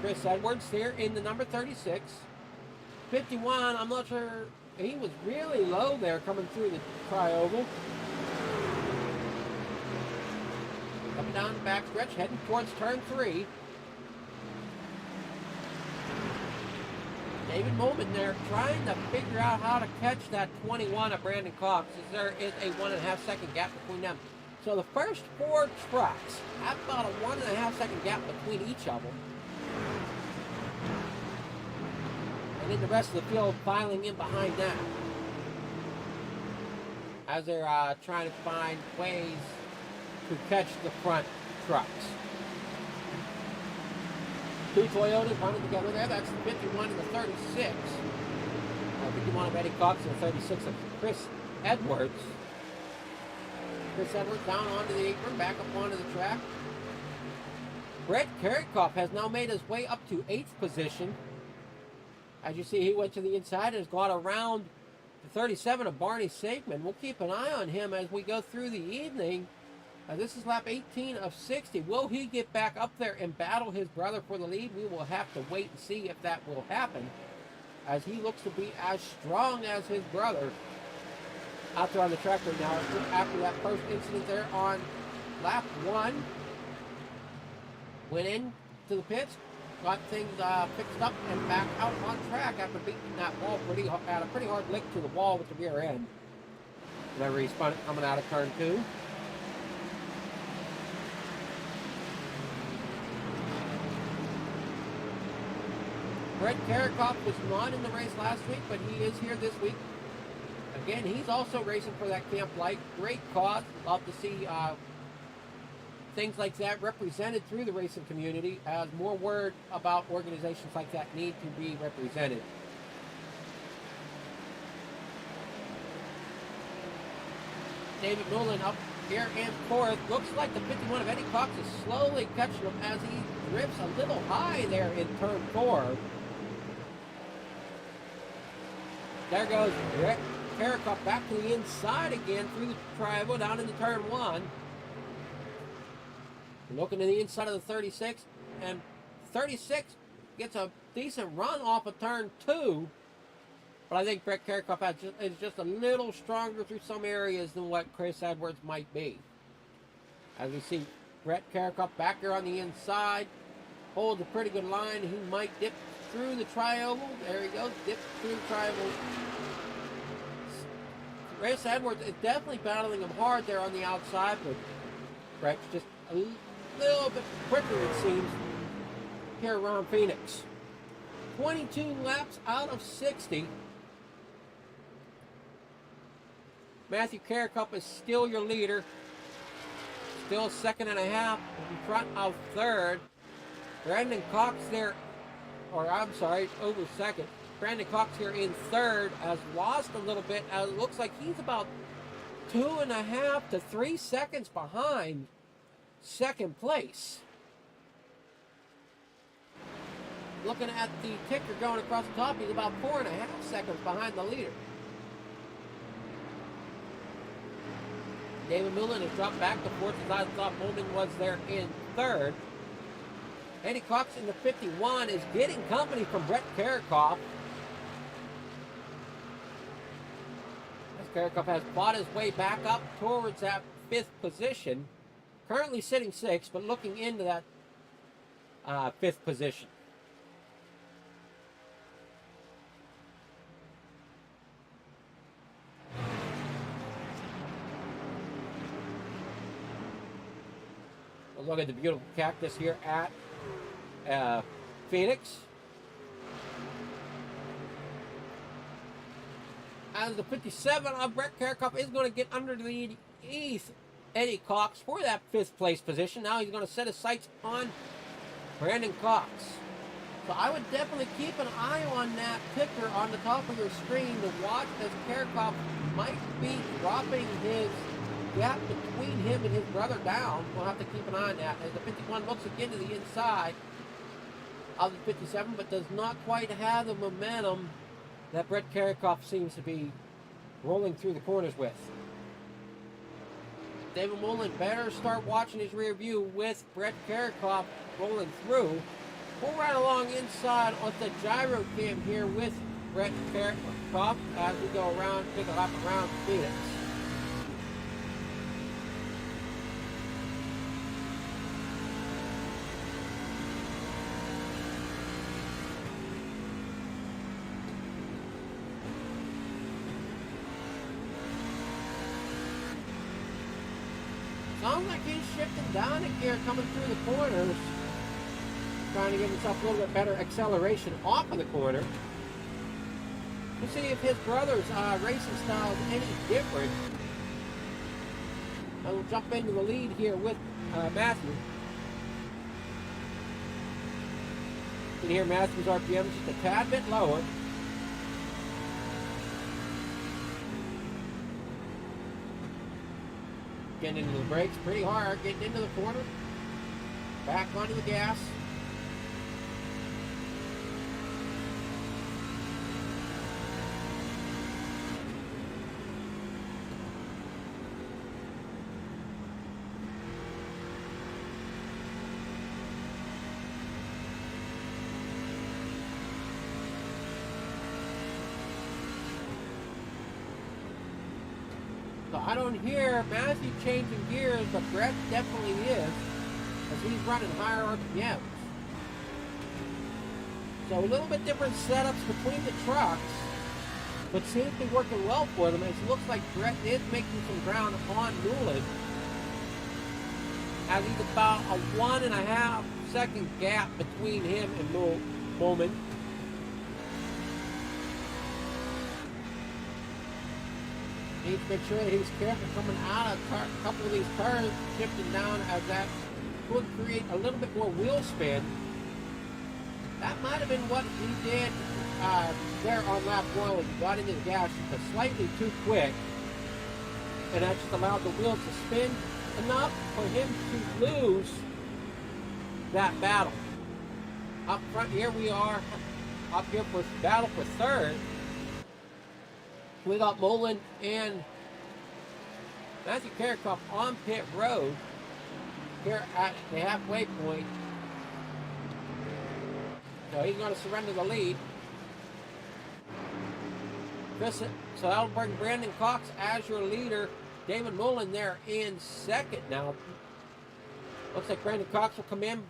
Chris Edwards here in the number 36. 51, I'm not sure. He was really low there coming through the tri-oval. Coming down the back stretch, heading towards turn 3. David Moment there trying to figure out how to catch that 21 of Brandon Cox, as there is a 1.5 second gap between them. So the first 4 trucks have about a 1.5 second gap between each of them. And then the rest of the field filing in behind that, as they're trying to find ways to catch the front trucks. 2 Toyotas running together there. That's the 51 and the 36 of 51 of Eddie Cox and 36 of Chris Edwards. Chris Edwards down onto the apron, back up onto the track. Brett Karikoff has now made his way up to 8th position. As you see, he went to the inside and has gone around the 37 of Barney Sakeman. We'll keep an eye on him as we go through the evening. This is lap 18 of 60. Will he get back up there and battle his brother for the lead? We will have to wait and see if that will happen, as he looks to be as strong as his brother out there on the track right now after that first incident there on lap 1. Went in to the pits, got things fixed up, and back out on track after beating that wall at a pretty hard lick to the wall with the rear end. Whenever he spun it coming out of turn 2. Brett Karikoff was not in the race last week, but he is here this week. Again, he's also racing for that Camp Light. Great cause. Love to see things like that represented through the racing community, as more word about organizations like that need to be represented. David Mullen up here in 4th. Looks like the 51 of Eddie Cox is slowly catching him as he drifts a little high there in turn 4. There goes Brett Karikoff back to the inside again through the triangle down into turn 1. Looking to the inside of the 36, and 36 gets a decent run off of turn 2. But I think Brett Karikoff is just a little stronger through some areas than what Chris Edwards might be. As we see Brett Karikoff back here on the inside, holds a pretty good line. He might dip through the triangle. There he goes, dip through the triangle. Chris Edwards is definitely battling him hard there on the outside, but Brett's just a little bit quicker, it seems, here around Phoenix. 22 laps out of 60. Matthew Karikoff is still your leader. Still 2.5 in front of 3rd. Brandon Cox there, over 2nd. Brandon Cox here in 3rd has lost a little bit. It looks like he's about 2.5 to 3 seconds behind 2nd place. Looking at the ticker going across the top, he's about 4.5 seconds behind the leader. David Mullen has dropped back to 4th as I thought Mullen was there in 3rd. Eddie Cox in the 51 is getting company from Brett Karikoff. As Karikoff has fought his way back up towards that 5th position. Currently sitting 6th, but looking into that 5th position. We'll look at the beautiful cactus here at Phoenix. As the 57 of Brett Karikoff is going to get underneath Eddie Cox for that 5th place position. Now he's going to set his sights on Brandon Cox. So I would definitely keep an eye on that ticker on the top of your screen to watch, as Karikoff might be dropping his gap between him and his brother down. We'll have to keep an eye on that as the 51 looks again to the inside of the 57, but does not quite have the momentum that Brett Karikoff seems to be rolling through the corners with. David Mullen better start watching his rear view with Brett Karikoff rolling through. We'll ride along inside on the gyro cam here with Brett Karikoff as we go around, take a lap around Phoenix. Sounds like he's shifting down a gear coming through the corners. Trying to give himself a little bit better acceleration off of the corner. We'll see if his brother's racing style is any different. And we'll jump into the lead here with Matthew. You can hear Matthew's RPM just a tad bit lower. Getting into the brakes pretty hard, getting into the corner. Back onto the gas. So I don't hear Matthew changing gears, but Brett definitely is, as he's running higher RPMs. So a little bit different setups between the trucks, but seems to be working well for them. It looks like Brett is making some ground on Newland, as he's about a 1.5 second gap between him and Bowman. Needs to make sure that he's careful coming out of a couple of these cars, shifting down, as that would create a little bit more wheel spin. That might have been what he did there on lap 1 when he got into the gas just slightly too quick, and that just allowed the wheels to spin enough for him to lose that battle. Up front here we are, up here for battle for third. We got Mullen and Matthew Karikoff on pit road here at the halfway point. So he's going to surrender the lead. So that'll bring Brandon Cox as your leader. David Mullen there in second now. Looks like Brandon Cox will come in.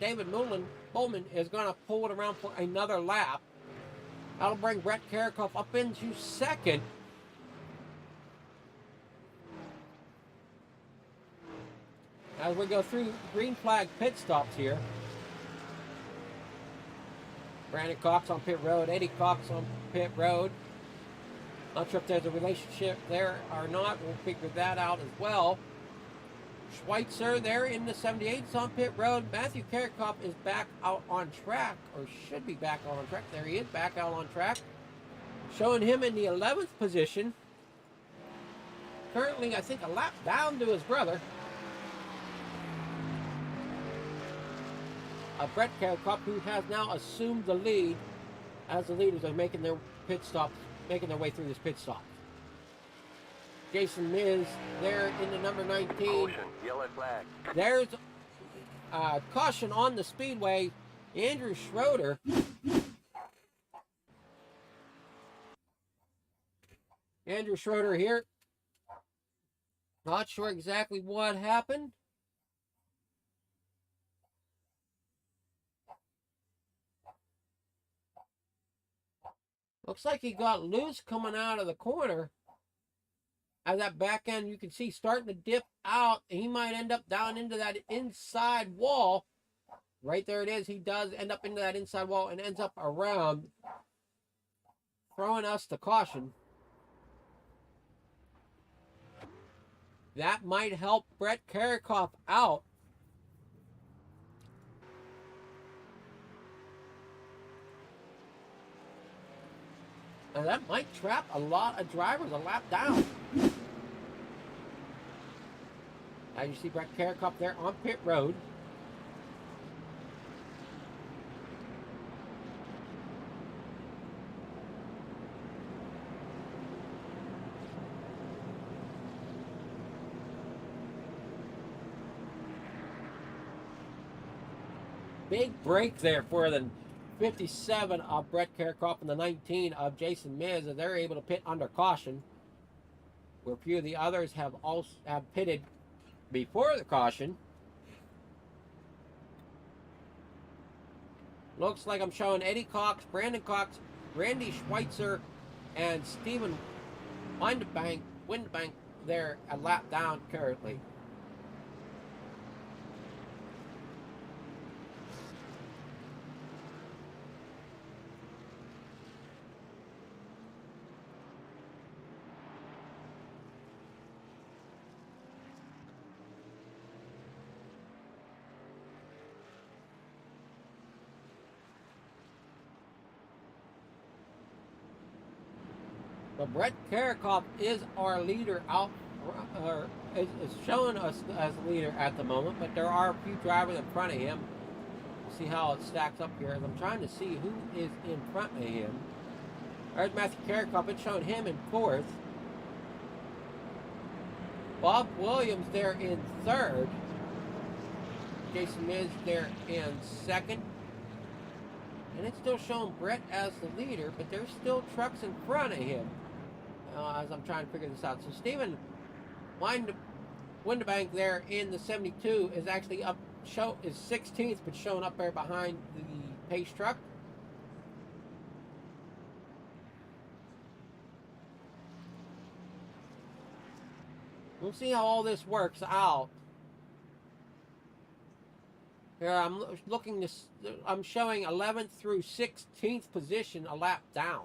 David Bowman is going to pull it around for another lap. That'll bring Brett Karikoff up into second. As we go through green flag pit stops here. Brandon Cox on pit road, Eddie Cox on pit road. Not sure if there's a relationship there or not. We'll figure that out as well. Schweitzer there in the 78's on pit road. Matthew Karikoff is back out on track, or should be back out on track. There he is, back out on track. Showing him in the 11th position. Currently, I think, a lap down to his brother. Brett Karikoff, who has now assumed the lead as the leaders are making their pit stops, making their way through this pit stop. Jason Miz there in the number 19. Caution, yellow flag. There's caution on the speedway. Andrew Schroeder. Andrew Schroeder here. Not sure exactly what happened. Looks like he got loose coming out of the corner. As that back end, you can see starting to dip out. He might end up down into that inside wall. Right there it is. He does end up into that inside wall and ends up around, throwing us to caution. That might help Brett Karikoff out. And that might trap a lot of drivers a lap down. As you see Brett Karikoff there on pit road. Big break there for the 57 of Brett Karikoff and the 19 of Jason Miz, and they're able to pit under caution, where a few of the others have pitted before the caution. Looks like I'm showing Eddie Cox, Brandon Cox, Randy Schweitzer, and Stephen Windbank there a lap down currently. But Brett Karikoff is our leader out is showing us as the leader at the moment, but there are a few drivers in front of him. See how it stacks up here. As I'm trying to see who is in front of him. There's Matthew Karikoff. It's showing him in 4th. Bob Williams there in 3rd. Jason Miz there in 2nd. And it's still showing Brett as the leader, but there's still trucks in front of him. As I'm trying to figure this out. So Stephen Windebank there in the 72 is actually up, is 16th, but showing up there behind the Pace truck. We'll see how all this works out. Here I'm looking this. I'm showing 11th through 16th position, a lap down.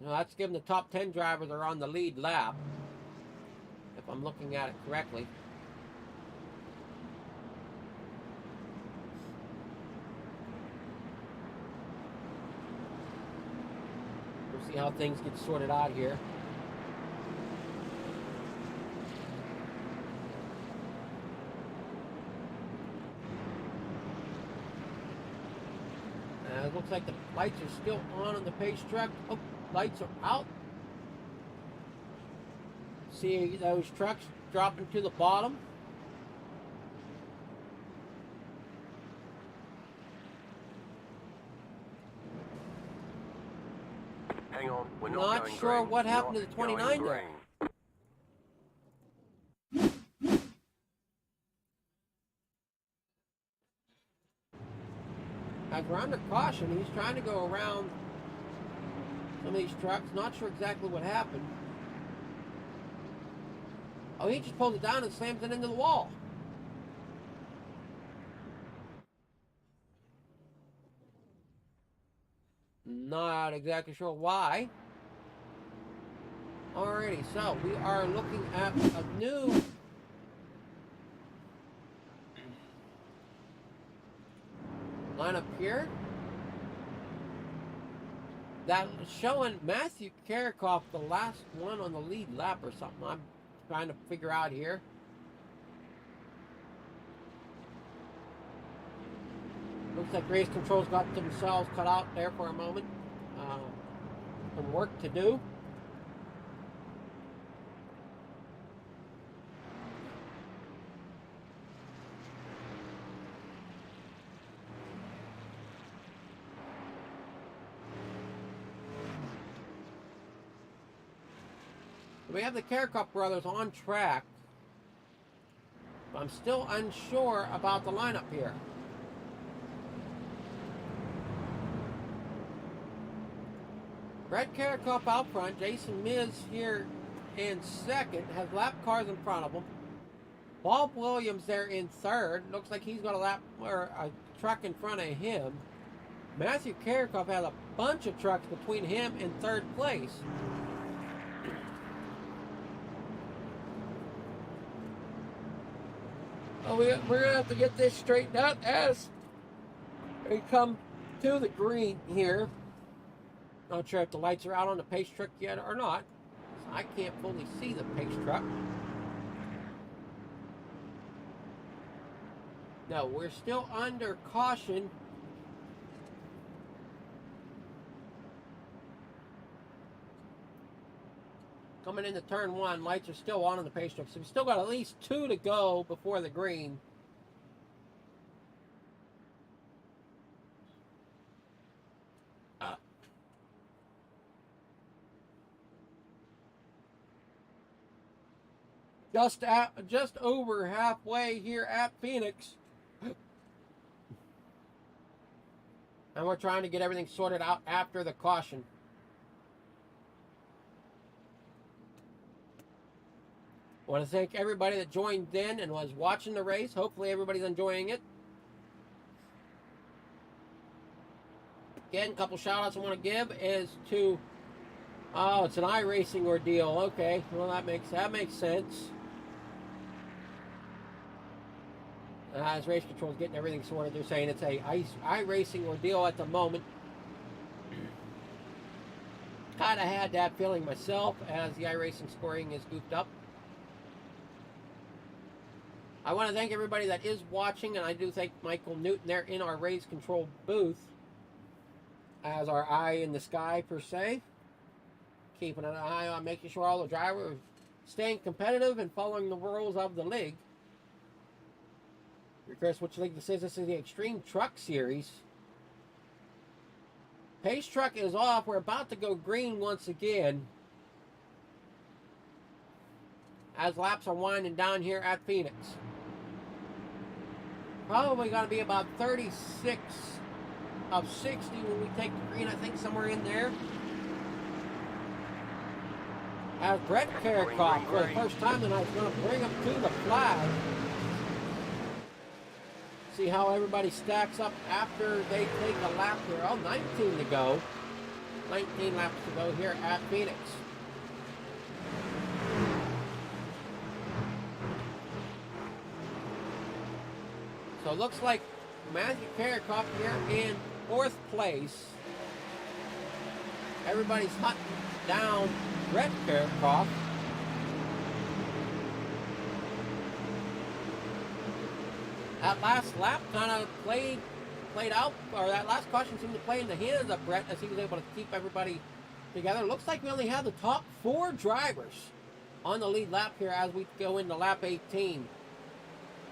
You know, that's given the top 10 drivers are on the lead lap, if I'm looking at it correctly. We'll see how things get sorted out here. It looks like the lights are still on the Pace truck. Oh, lights are out. See those trucks dropping to the bottom. Hang on, we're not sure green. what happened to the 29 there. As we're under caution, he's trying to go around some of these trucks. Not sure exactly what happened. Oh, he just pulls it down and slams it into the wall. Not exactly sure why. Alrighty, so we are looking at a new lineup here. That showing Matthew Karikoff the last one on the lead lap or something. I'm trying to figure out here. Looks like race control's got themselves cut out there for a moment. Some work to do. We have the Karikoff brothers on track. But I'm still unsure about the lineup here. Brett Karikoff out front. Jason Miz here in 2nd. Has lap cars in front of him. Bob Williams there in 3rd. Looks like he's got a lap or a truck in front of him. Matthew Karikoff has a bunch of trucks between him and 3rd place. Oh, we're going to have to get this straightened out as we come to the green here. Not sure if the lights are out on the Pace truck yet or not. I can't fully see the Pace truck. No, we're still under caution. Coming into turn 1, lights are still on the Pace truck, so we still got at least 2 to go before the green. Just over halfway here at Phoenix. And we're trying to get everything sorted out after the caution. I want to thank everybody that joined in and was watching the race. Hopefully everybody's enjoying it. Again, a couple shout outs I want to give is to, oh, it's an iRacing ordeal. Okay, well that makes sense. As Race Control is getting everything sorted, they're saying it's a iRacing ordeal at the moment. kind of had that feeling myself as the iRacing scoring is goofed up. I want to thank everybody that is watching, and I do thank Michael Newton there in our race control booth as our eye in the sky, per se. Keeping an eye on making sure all the drivers are staying competitive and following the rules of the league. You're curious which league this is. This is the Extreme Truck Series. Pace Truck is off. We're about to go green once again as laps are winding down here at Phoenix. Probably going to be about 36 of 60 when we take the green, I think somewhere in there. As Brett Karakoff, for the first time tonight, is going to bring him to the flag. See how everybody stacks up after they take a lap here. Oh, 19 to go. 19 laps to go here at Phoenix. So it looks like Matthew Karakoff here in 4th place. Everybody's hunting down Brett Karakoff. That last lap kind of played out, or that last caution seemed to play in the hands of Brett as he was able to keep everybody together. Looks like we only have the top 4 drivers on the lead lap here as we go into lap 18.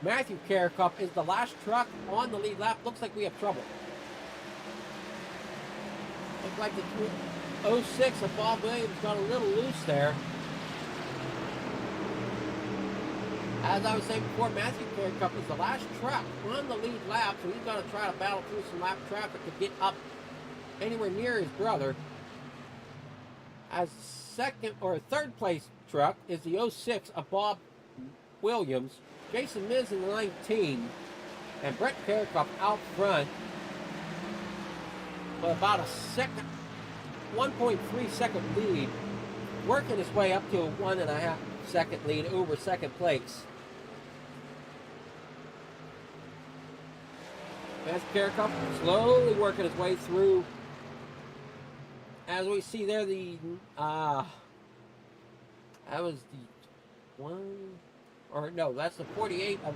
Matthew Karakoff is the last truck on the lead lap. Looks like we have trouble. Looks like the 06 of Bob Williams got a little loose there. As I was saying before, Matthew Karakoff is the last truck on the lead lap, so he's going to try to battle through some lap traffic to get up anywhere near his brother. As second or third place truck is the 06 of Bob Williams. Jason Miz in the 19, and Brett Karakoff out front with about a second, 1.3 second lead, working his way up to a 1.5 second lead over second place. Matthew Karakoff slowly working his way through. As we see there, that was the one. Or no, that's the 48 of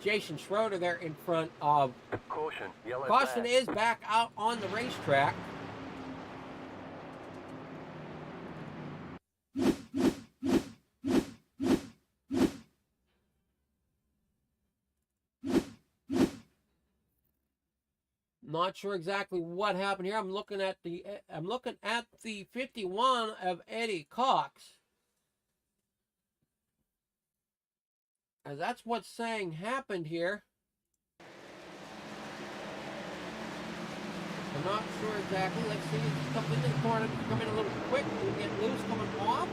Jason Schroeder there in front of. Caution, yellow Caution flag. is back out on the racetrack. Not sure exactly what happened here. I'm looking at the 51 of Eddie Cox. As that's what's saying happened here. I'm not sure exactly. Let's see. He's come into the corner. He's coming a little quick. We'll get loose coming off.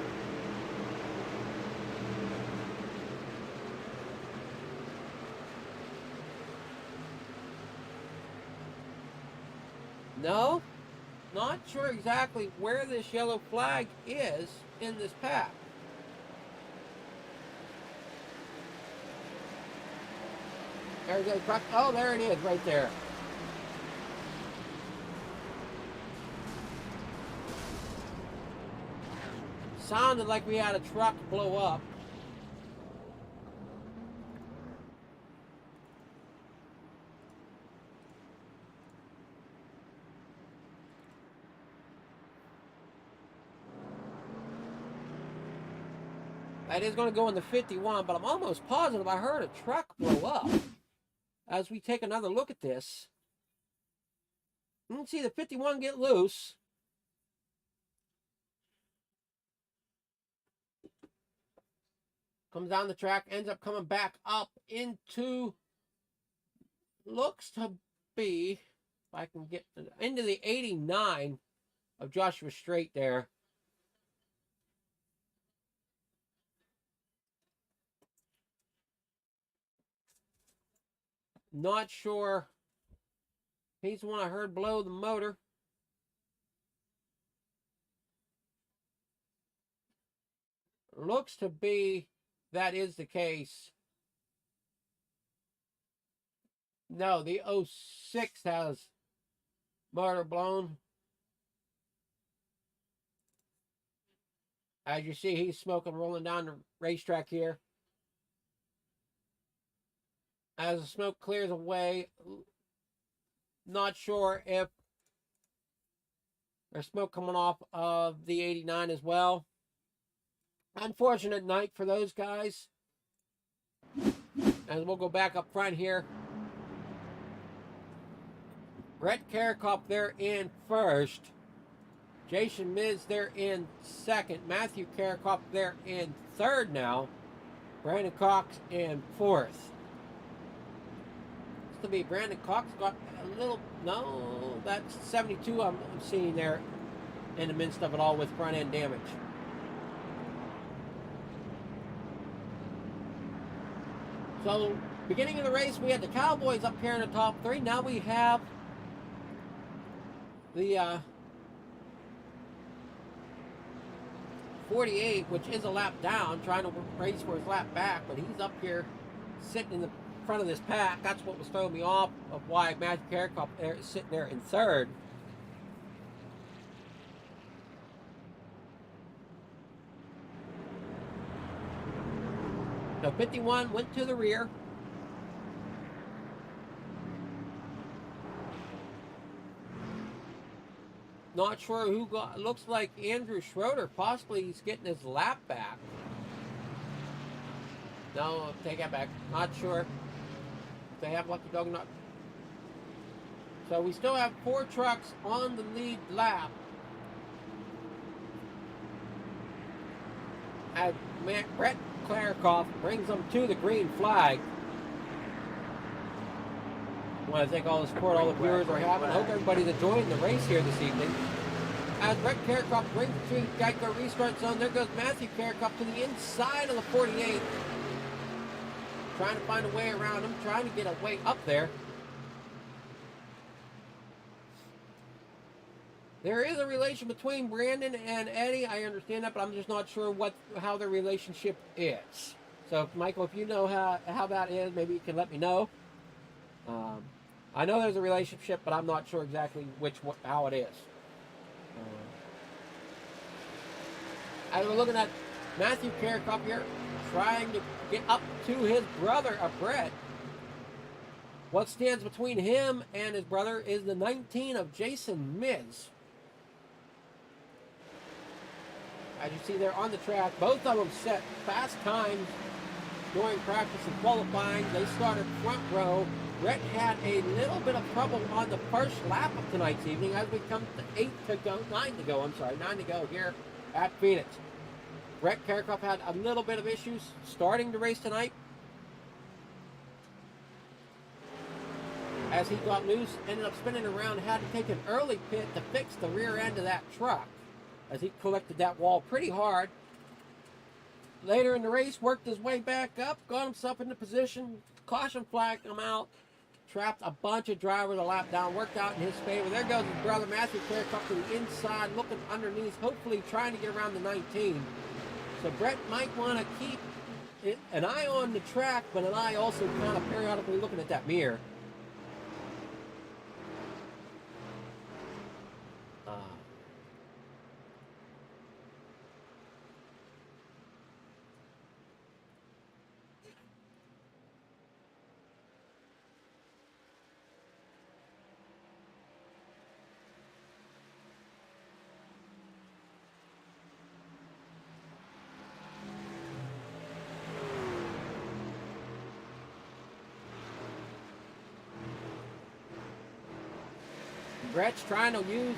No, not sure exactly where this yellow flag is in this pack. There's a truck. Oh, there it is, right there. Sounded like we had a truck blow up. That is going to go in the 51, but I'm almost positive I heard a truck blow up. As we take another look at this, you can see the 51 get loose. Comes down the track, ends up coming back up into, looks to be, if I can get into the 89 of Joshua Strait there. Not sure. He's the one I heard blow the motor. Looks to be that is the case. No, the 06 has motor blown. As you see, he's smoking rolling down the racetrack here. As the smoke clears away, not sure if there's smoke coming off of the 89 as well. Unfortunate night for those guys. And we'll go back up front here. Brett Karakop there in first. Jason Miz there in second. Matthew Karakop there in third now. Brandon Cox in fourth. To be Brandon Cox got a little, no, that's 72 I'm seeing there in the midst of it all with front end damage. So, beginning of the race, we had the Cowboys up here in the top three. Now we have the 48, which is a lap down, trying to race for his lap back, but he's up here sitting in the front of this pack. That's what was throwing me off of why Matthew Karakop is sitting there in third. So 51 went to the rear. Not sure who got, looks like Andrew Schroeder, possibly he's getting his lap back. No, take that back. Not sure if they have Lucky Dog or not. So we still have 4 trucks on the lead lap. As Brett Karakop brings them to the green flag. I want to thank all the support all the viewers are having. I hope everybody's enjoying the race here this evening. As Brett Karakop brings the Geico restart zone, there goes Matthew Karakop to the inside of the 48. Trying to find a way around him, trying to get a way up there. There is a relation between Brandon and Eddie. I understand that, but I'm just not sure how their relationship is. So, Michael, if you know how that is, maybe you can let me know. I know there's a relationship, but I'm not sure exactly how it is. As we're looking at Matthew Karakop here, trying to get up to his brother, Brett. What stands between him and his brother is the 19 of Jason Miz. As you see there on the track, both of them set fast times during practice and qualifying. They started front row. Brett had a little bit of trouble on the first lap of tonight's evening as we come to 9 to go here at Phoenix. Brett Karakop had a little bit of issues starting the race tonight. As he got loose, ended up spinning around, had to take an early pit to fix the rear end of that truck as he collected that wall pretty hard. Later in the race, worked his way back up, got himself into position, caution flag him out, trapped a bunch of drivers a lap down, worked out in his favor. There goes his brother Matthew Karakop to the inside, looking underneath, hopefully trying to get around the 19. So Brett might want to keep an eye on the track, but an eye also kind of periodically looking at that mirror. Brett's trying to use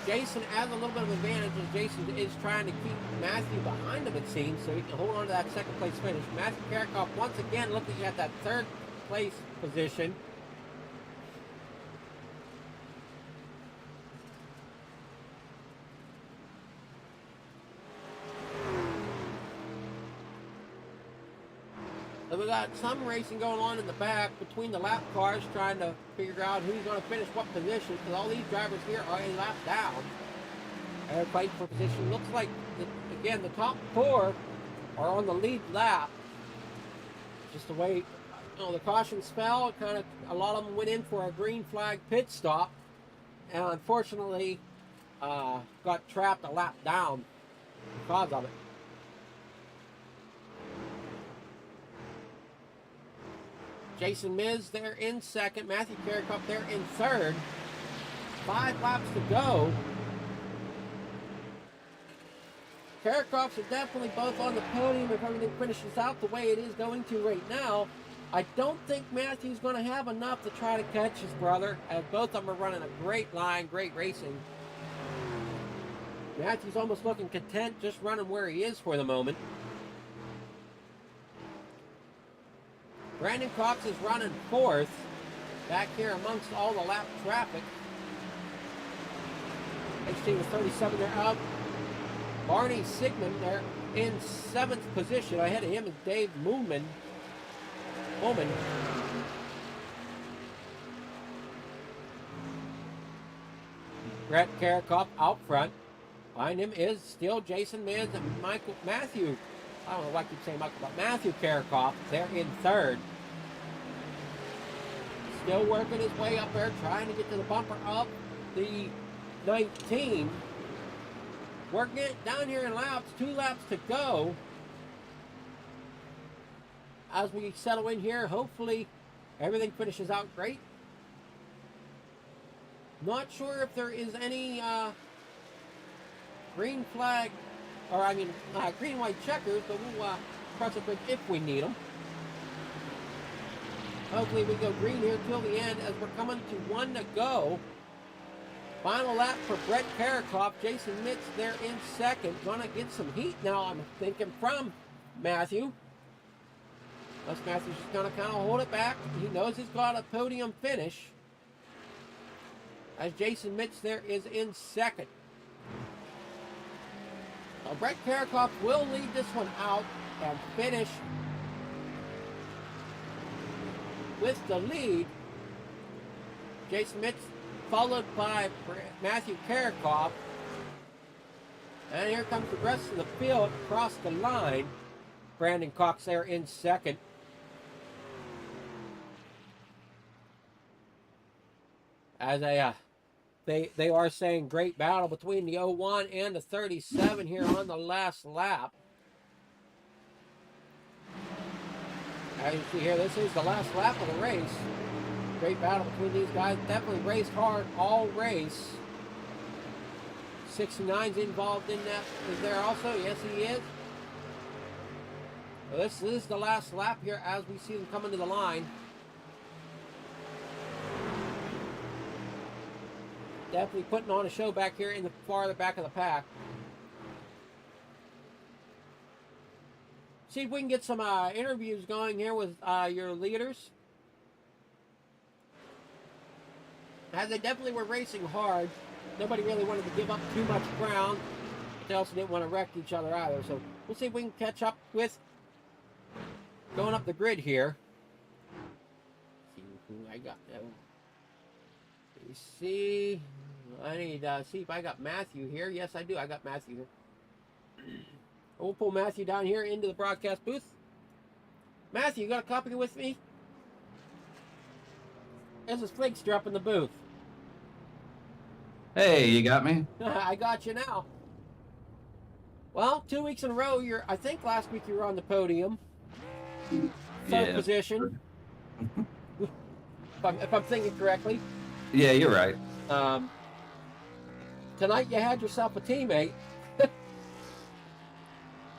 Jason as a little bit of advantage as Jason is trying to keep Matthew behind him, it seems, so he can hold on to that second place finish. Matthew Karakop once again looking at that third place position. So we got some racing going on in the back between the lap cars, trying to figure out who's going to finish what position, because all these drivers here are a lap down. They're fighting for position. Looks like, again, the top 4 are on the lead lap. Just the way the cautions fell, a lot of them went in for a green flag pit stop, and unfortunately got trapped a lap down. because of it. Jason Miz there in second. Matthew Carrick there in third. 5 laps to go. Carrickroffs are definitely both on the podium if everything finishes out the way it is going to right now. I don't think Matthew's going to have enough to try to catch his brother, as both of them are running a great line, great racing. Matthew's almost looking content just running where he is for the moment. Brandon Cox is running fourth, back here amongst all the lap traffic. HT with 37 there up. Barney Sigmund there in 7th position. Ahead of him is Dave Moolman. Brett Carrick out front. Behind him is still Jason Miz and Matthew. I don't know why I keep saying Michael, but Matthew Carrick there in third. Still working his way up there, trying to get to the bumper up the 19. Working it down here in laps, 2 laps to go. As we settle in here, hopefully everything finishes out great. Not sure if there is any green flag, or I mean green white checkers, but we'll cross the bridge if we need them. Hopefully we go green here till the end as we're coming to 1 to go. Final lap for Brett Carrick. Jason Mitz there in second. Gonna get some heat now, I'm thinking, from Matthew. Unless Matthew's just gonna kind of hold it back. He knows he's got a podium finish. As Jason Mitz there is in second. Now Brett Carrick will lead this one out and finish with the lead. Jason Mitz followed by Matthew Carrick. And here comes the rest of the field across the line. Brandon Cox there in second. As they are saying great battle between the 01 and the 37 here on the last lap. As you see here, this is the last lap of the race. Great battle between these guys. Definitely raced hard all race. 69's involved in that. Is there also? Yes, he is. Well, this is the last lap here as we see them coming to the line. Definitely putting on a show back here in the farther back of the pack. See if we can get some interviews going here with your leaders. As they definitely were racing hard. Nobody really wanted to give up too much ground. But they also didn't want to wreck each other either. So we'll see if we can catch up with going up the grid here. See who I got. Let me see. I need to see if I got Matthew here. Yes, I do. I got Matthew here. We'll pull Matthew down here into the broadcast booth. Matthew, you got a copy with me? This is Flinkster up in the booth. Hey, you got me? I got you now. Well, 2 weeks in a row, I think last week you were on the podium. Third position. if I'm thinking correctly. Yeah, you're right. Tonight you had yourself a teammate.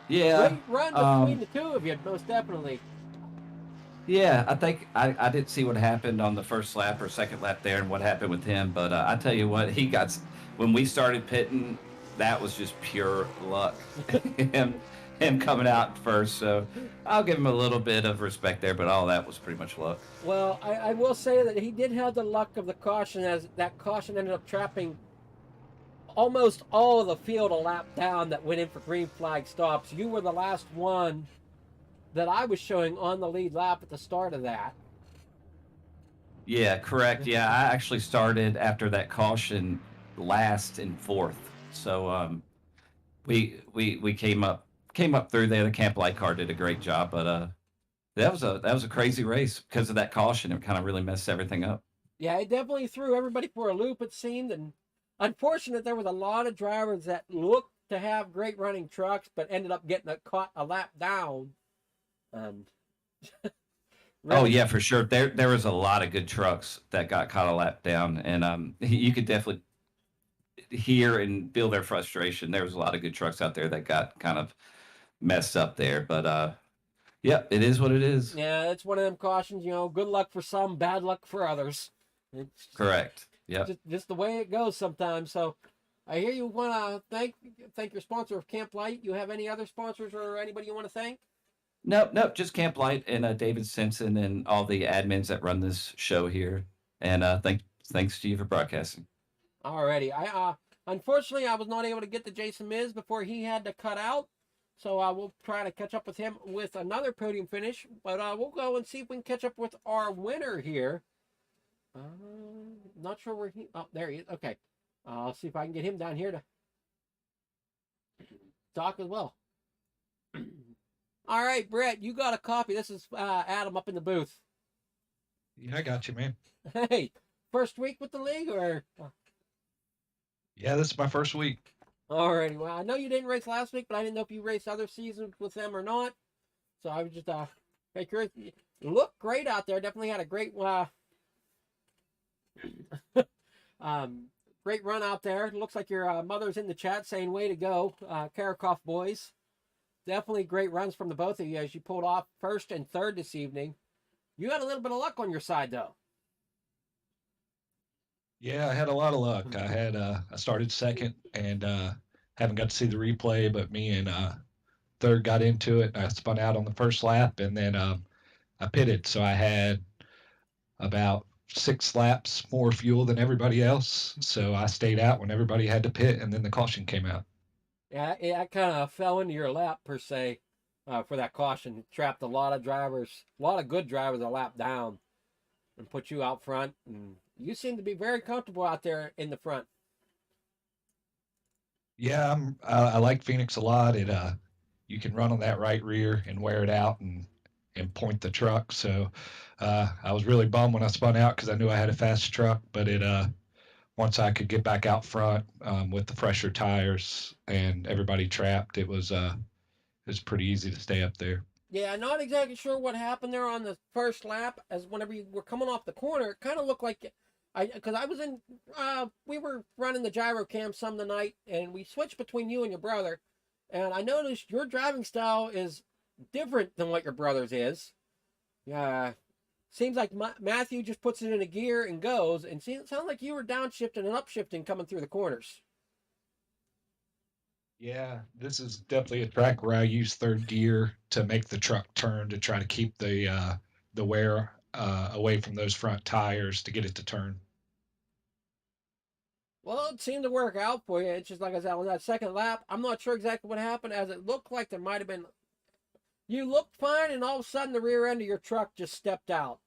Yeah. Great run between the two of you, most definitely. Yeah, I think I didn't see what happened on the first lap or second lap there and what happened with him, but I tell you what, when we started pitting, that was just pure luck. him coming out first, so I'll give him a little bit of respect there, but all that was pretty much luck. Well, I will say that he did have the luck of the caution, as that caution ended up trapping almost all of the field a lap down that went in for green flag stops. You were the last one that I was showing on the lead lap at the start of that. Yeah, correct. Yeah, I actually started after that caution last in fourth. So we came up through there. The Camp Light car did a great job, but that was a crazy race because of that caution. It kind of really messed everything up. Yeah, it definitely threw everybody for a loop, it seemed, and unfortunate there was a lot of drivers that looked to have great running trucks, but ended up getting caught a lap down. And Oh yeah, for sure. There was a lot of good trucks that got caught a lap down, and you could definitely hear and feel their frustration. There was a lot of good trucks out there that got kind of messed up there, but yeah, it is what it is. Yeah, it's one of them cautions. Good luck for some, bad luck for others. It's Correct. Yeah. just the way it goes sometimes. So I hear you want to thank your sponsor of Camp Light. You have any other sponsors or anybody you want to thank? Nope, just Camp Light and David Simpson and all the admins that run this show here. And thanks to you for broadcasting. Alrighty. Unfortunately I was not able to get to Jason Miz before he had to cut out. So we'll try to catch up with him with another podium finish. But we'll go and see if we can catch up with our winner here. Not sure where he... Oh, there he is. Okay. I'll see if I can get him down here to talk as well. All right, Brett, you got a copy. This is Adam up in the booth. Yeah, I got you, man. Hey, first week with the league, or? Yeah, this is my first week. Alrighty. Well, I know you didn't race last week, but I didn't know if you raced other seasons with them or not. So I was just curious. You look great out there. Definitely had a great great run out there. Looks like your mother's in the chat saying, "Way to go, Karakoff boys." Definitely great runs from the both of you as you pulled off first and third this evening. You had a little bit of luck on your side, though. Yeah, I had a lot of luck. I started second and haven't got to see the replay, but me and third got into it. I spun out on the first lap, and then I pitted, so I had about 6 laps more fuel than everybody else. So I stayed out when everybody had to pit, and then the caution came out. Yeah, it kind of fell into your lap, per se, for that caution. It trapped a lot of good drivers a lap down and put you out front. And you seem to be very comfortable out there in the front. Yeah, I like Phoenix a lot. You can run on that right rear and wear it out and point the truck. So I was really bummed when I spun out because I knew I had a fast truck, but once I could get back out front with the fresher tires and everybody trapped, it was pretty easy to stay up there. Yeah, I'm not exactly sure what happened there on the first lap. As whenever you were coming off the corner, it kind of looked like we were running the gyro cam some of the night, and we switched between you and your brother, and I noticed your driving style is different than what your brother's is. Seems like Matthew just puts it in a gear and goes, and it sounds like you were downshifting and upshifting coming through the corners. Yeah, this is definitely a track where I use third gear to make the truck turn to try to keep the wear away from those front tires to get it to turn. Well, it seemed to work out for you. It's just like I said, on that second lap, I'm not sure exactly what happened, as it looked like there might have been... You looked fine, and all of a sudden the rear end of your truck just stepped out.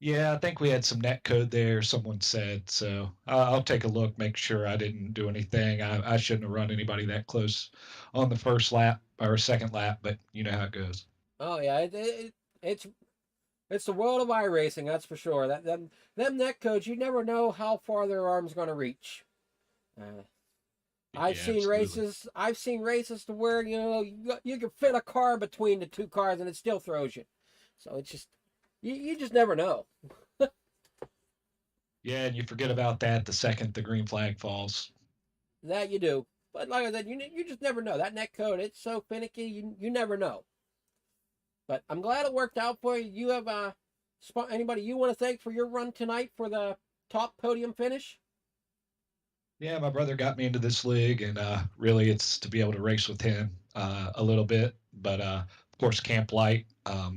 Yeah, I think we had some net code there, someone said. So I'll take a look, make sure I didn't do anything. I shouldn't have run anybody that close on the first lap or second lap, but you know how it goes. Oh, yeah. It's the world of iRacing, that's for sure. Them net codes, you never know how far their arm's going to reach. I've seen races to where, you can fit a car between the two cars and it still throws you. So it's just... You just never know. Yeah, and you forget about that the second the green flag falls. That you do. But like I said, you just never know. That net code, it's so finicky, you never know. But I'm glad it worked out for you. You have anybody you want to thank for your run tonight for the top podium finish? Yeah, my brother got me into this league, and really it's to be able to race with him a little bit. But of course, Camp Light,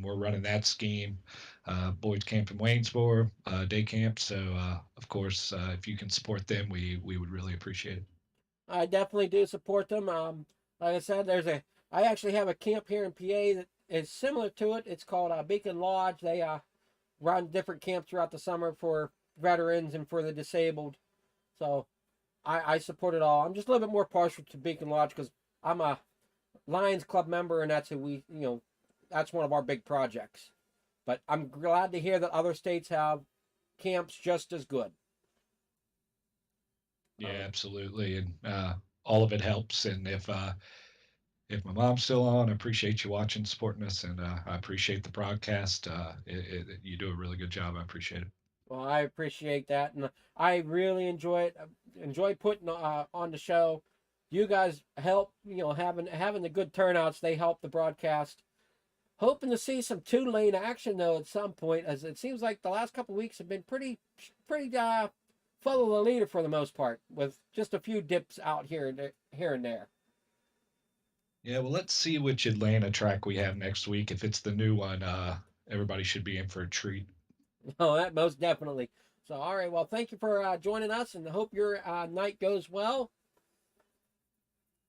we're running that scheme. Boys camp in Waynesboro, day camp. So, of course, if you can support them, we would really appreciate it. I definitely do support them. Like I said, I actually have a camp here in PA that is similar to it. It's called Beacon Lodge. They run different camps throughout the summer for veterans and for the disabled. So I support it all. I'm just a little bit more partial to Beacon Lodge because I'm a Lions Club member, and that's that's one of our big projects. But I'm glad to hear that other states have camps just as good. Yeah, absolutely, and all of it helps. And if my mom's still on, I appreciate you watching, supporting us, and I appreciate the broadcast. You do a really good job. I appreciate it. Well, I appreciate that, and I really enjoy it. Enjoy putting on the show. You guys help, having the good turnouts. They help the broadcast. Hoping to see some 2-lane action though at some point, as it seems like the last couple of weeks have been pretty follow the leader for the most part, with just a few dips out here and there. Yeah, well, let's see which Atlanta track we have next week. If it's the new one, everybody should be in for a treat. Oh, that most definitely. So, all right. Well, thank you for joining us, and hope your night goes well.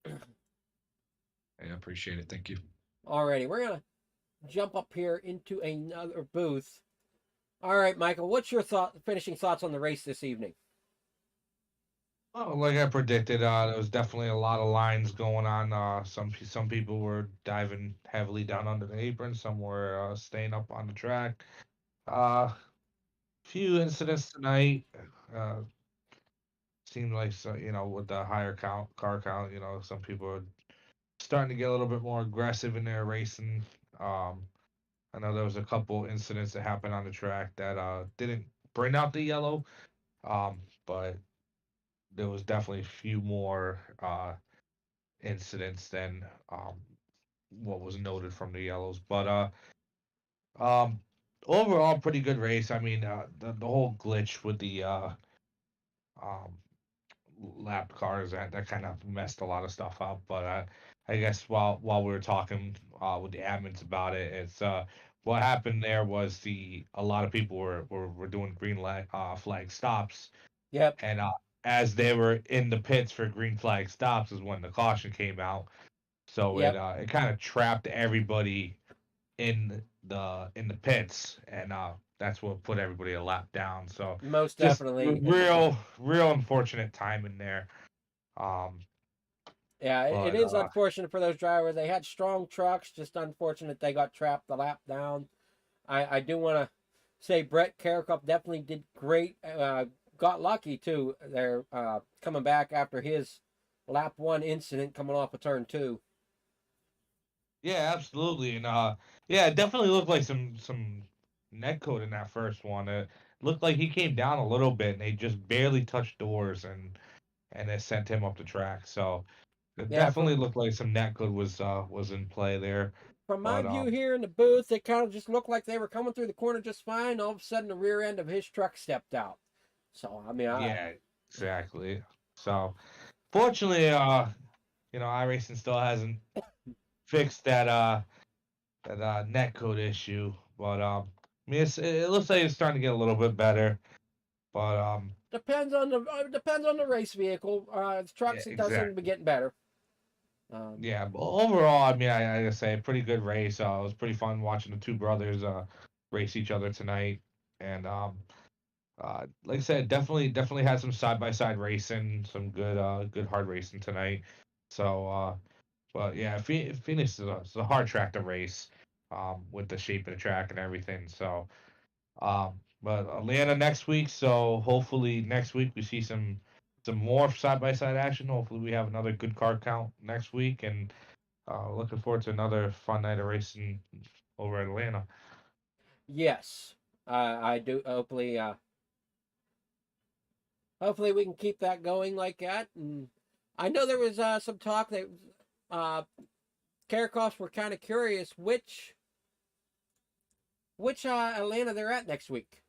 I appreciate it. Thank you. All righty. We're going to jump up here into another booth. All right, Michael, what's your finishing thoughts on the race this evening? Oh, like I predicted, there was definitely a lot of lines going on. Some people were diving heavily down under the apron. Some were staying up on the track. Few incidents tonight. Seemed like, with the higher car count, some people are starting to get a little bit more aggressive in their racing. I know there was a couple incidents that happened on the track that didn't bring out the yellow, but there was definitely a few more incidents than what was noted from the yellows. But overall, pretty good race. I mean, the whole glitch with the lap cars that kind of messed a lot of stuff up. But I guess while we were talking with the admins about it, it's what happened there was a lot of people were doing green flag stops. Yep. And as they were in the pits for green flag stops is when the caution came out. So Yep. it kind of trapped everybody in the pits, and that's what put everybody a lap down. So Most just definitely. real unfortunate timing there. Yeah, it But, is unfortunate for those drivers. They had strong trucks, just unfortunate they got trapped the lap down. I do want to say Brett Karakoff definitely did great. Got lucky too. They're coming back after his lap 1 incident coming off of turn 2. Yeah, absolutely. And yeah, it definitely looked like some net code in that first one. It looked like he came down a little bit and they just barely touched doors, and it sent him up the track. So it Yeah, definitely looked like some net code was in play there. From my But, view here in the booth, it kind of just looked like they were coming through the corner just fine. All of a sudden, the rear end of his truck stepped out. So, I mean, yeah, exactly. So fortunately, iRacing still hasn't fixed that net code issue. But I mean, it looks like it's starting to get a little bit better. But depends on the race vehicle. The trucks, it does seem to be getting better. yeah, but overall, I mean, I gotta say, pretty good race. It was pretty fun watching the two brothers race each other tonight, and like I said, definitely had some side by side racing, some good hard racing tonight. So, but yeah, Phoenix is a hard track to race, with the shape of the track and everything. So, but Atlanta next week. So hopefully next week we see some more side by side action. Hopefully we have another good car count next week, and looking forward to another fun night of racing over at Atlanta. Yes, I do. Hopefully we can keep that going like that. And I know there was some talk that Karakoffs were kind of curious which Atlanta they're at next week.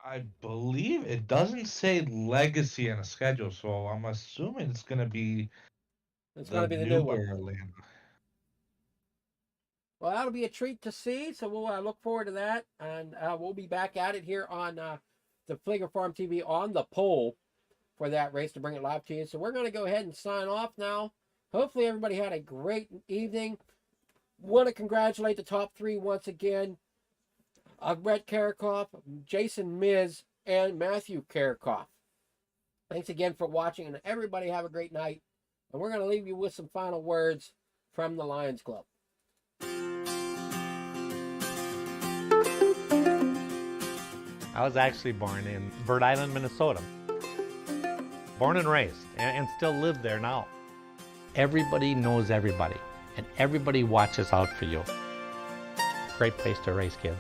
I believe it doesn't say Legacy on the schedule, so I'm assuming it's going to be the new one. Atlanta. Well, that'll be a treat to see. So we'll look forward to that, and we'll be back at it here on the Fleeger Farm TV on the pole for that race to bring it live to you. So we're going to go ahead and sign off now. Hopefully everybody had a great evening. Want to congratulate the top 3 once again. Brett Karakoff, Jason Miz, and Matthew Karakoff. Thanks again for watching, and everybody have a great night. And we're going to leave you with some final words from the Lions Club. I was actually born in Bird Island, Minnesota. born and raised, and still live there now. Everybody knows everybody, and everybody watches out for you. Great place to raise kids.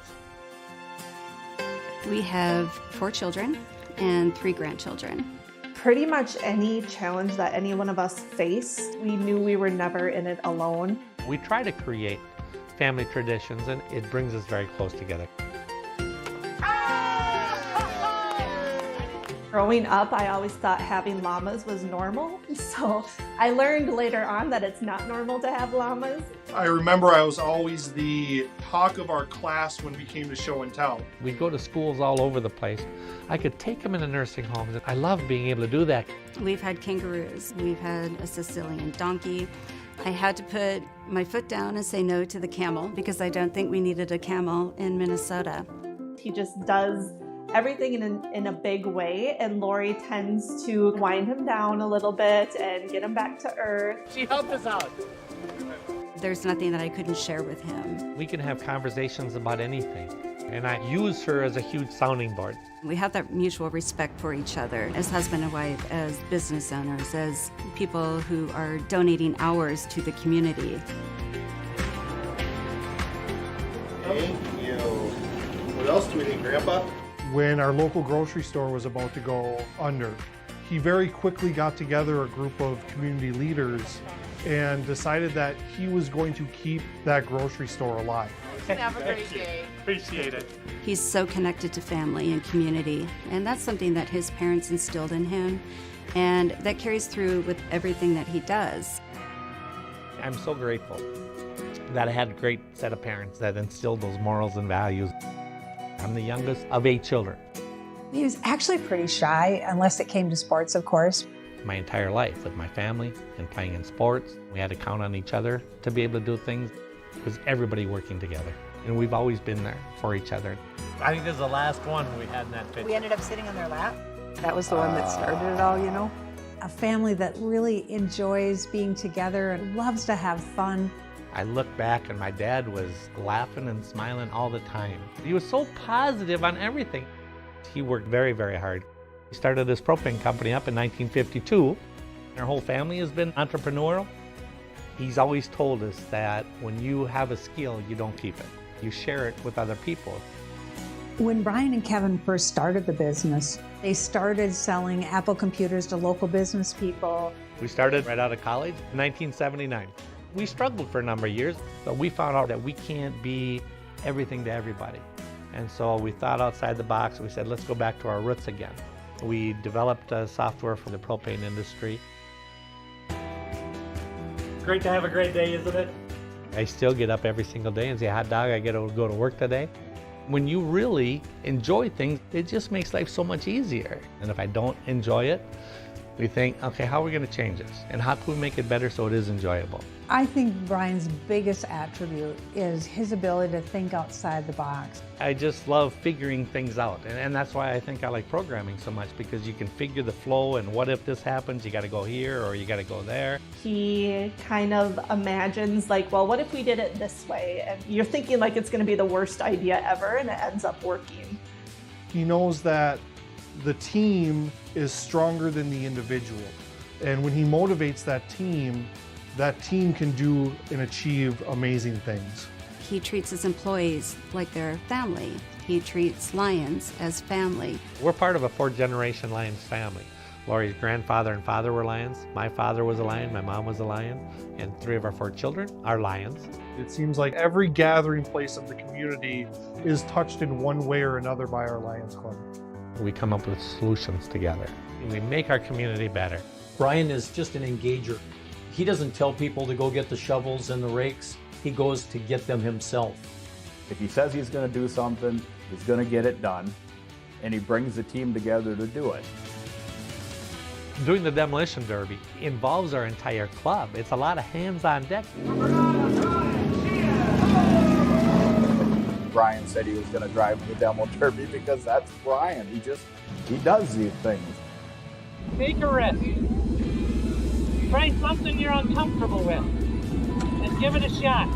We have 4 children and 3 grandchildren. Pretty much any challenge that any one of us face, we knew we were never in it alone. We try to create family traditions, and it brings us very close together. Growing up, I always thought having llamas was normal. So I learned later on that it's not normal to have llamas. I remember I was always the talk of our class when we came to show and tell. We go to schools all over the place. I could take them into nursing homes. I love being able to do that. We've had kangaroos. We've had a Sicilian donkey. I had to put my foot down and say no to the camel because I don't think we needed a camel in Minnesota. He just does everything in a big way, and Lori tends to wind him down a little bit and get him back to earth. She helped us out. There's nothing that I couldn't share with him. We can have conversations about anything, and I use her as a huge sounding board. We have that mutual respect for each other as husband and wife, as business owners, as people who are donating hours to the community. Thank you. What else do we need, Grandpa? When our local grocery store was about to go under, he very quickly got together a group of community leaders and decided that he was going to keep that grocery store alive. Have a great day. Appreciate it. He's so connected to family and community, and that's something that his parents instilled in him, and that carries through with everything that he does. I'm so grateful that I had a great set of parents that instilled those morals and values. I'm the youngest of 8 children. He was actually pretty shy, unless it came to sports, of course. My entire life with my family and playing in sports, we had to count on each other to be able to do things. It was everybody working together, and we've always been there for each other. I think this is the last one we had in that picture. We ended up sitting on their lap. That was the one that started it all, you know? A family that really enjoys being together and loves to have fun. I look back and my dad was laughing and smiling all the time. He was so positive on everything. He worked very, very hard. He started this propane company up in 1952. Our whole family has been entrepreneurial. He's always told us that when you have a skill, you don't keep it. You share it with other people. When Brian and Kevin first started the business, they started selling Apple computers to local business people. We started right out of college in 1979. We struggled for a number of years, but we found out that we can't be everything to everybody. And so we thought outside the box. We said, let's go back to our roots again. We developed software for the propane industry. Great to have a great day, isn't it? I still get up every single day and say, hot dog, I get to go to work today. When you really enjoy things, it just makes life so much easier. And if I don't enjoy it, we think, okay, how are we going to change this? And how can we make it better so it is enjoyable? I think Brian's biggest attribute is his ability to think outside the box. I just love figuring things out. And that's why I think I like programming so much, because you can figure the flow and what if this happens, you got to go here or you got to go there. He kind of imagines like, well, what if we did it this way? And you're thinking like it's going to be the worst idea ever, and it ends up working. He knows that the team is stronger than the individual. And when he motivates that team can do and achieve amazing things. He treats his employees like their family. He treats Lions as family. We're part of a 4th-generation Lions family. Lori's grandfather and father were Lions. My father was a Lion, my mom was a Lion, and 3 of our 4 children are Lions. It seems like every gathering place of the community is touched in one way or another by our Lions Club. We come up with solutions together. We make our community better. Brian is just an engager. He doesn't tell people to go get the shovels and the rakes. He goes to get them himself. If he says he's going to do something, he's going to get it done, and he brings the team together to do it. Doing the demolition derby involves our entire club. It's a lot of hands on deck. Brian said he was going to drive the demo derby because that's Brian. He does these things. Take a risk. Try something you're uncomfortable with and give it a shot.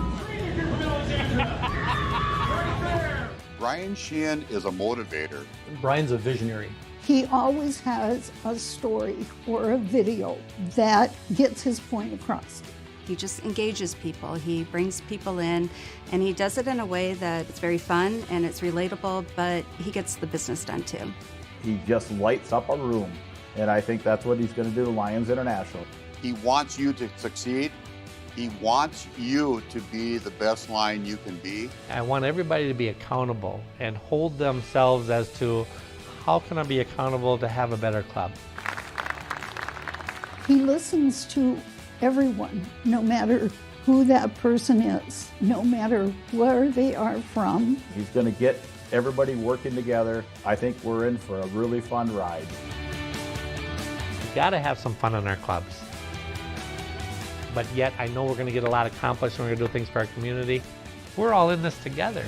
Brian Sheehan is a motivator. Brian's a visionary. He always has a story or a video that gets his point across. He just engages people. He brings people in, and he does it in a way that it's very fun and it's relatable, but he gets the business done too. He just lights up a room, and I think that's what he's going to do to Lions International. He wants you to succeed. He wants you to be the best line you can be. I want everybody to be accountable and hold themselves as to how can I be accountable to have a better club. He listens to everyone, no matter who that person is, no matter where they are from. He's going to get everybody working together. I think we're in for a really fun ride. We've got to have some fun in our clubs. But yet I know we're going to get a lot accomplished and we're going to do things for our community. We're all in this together.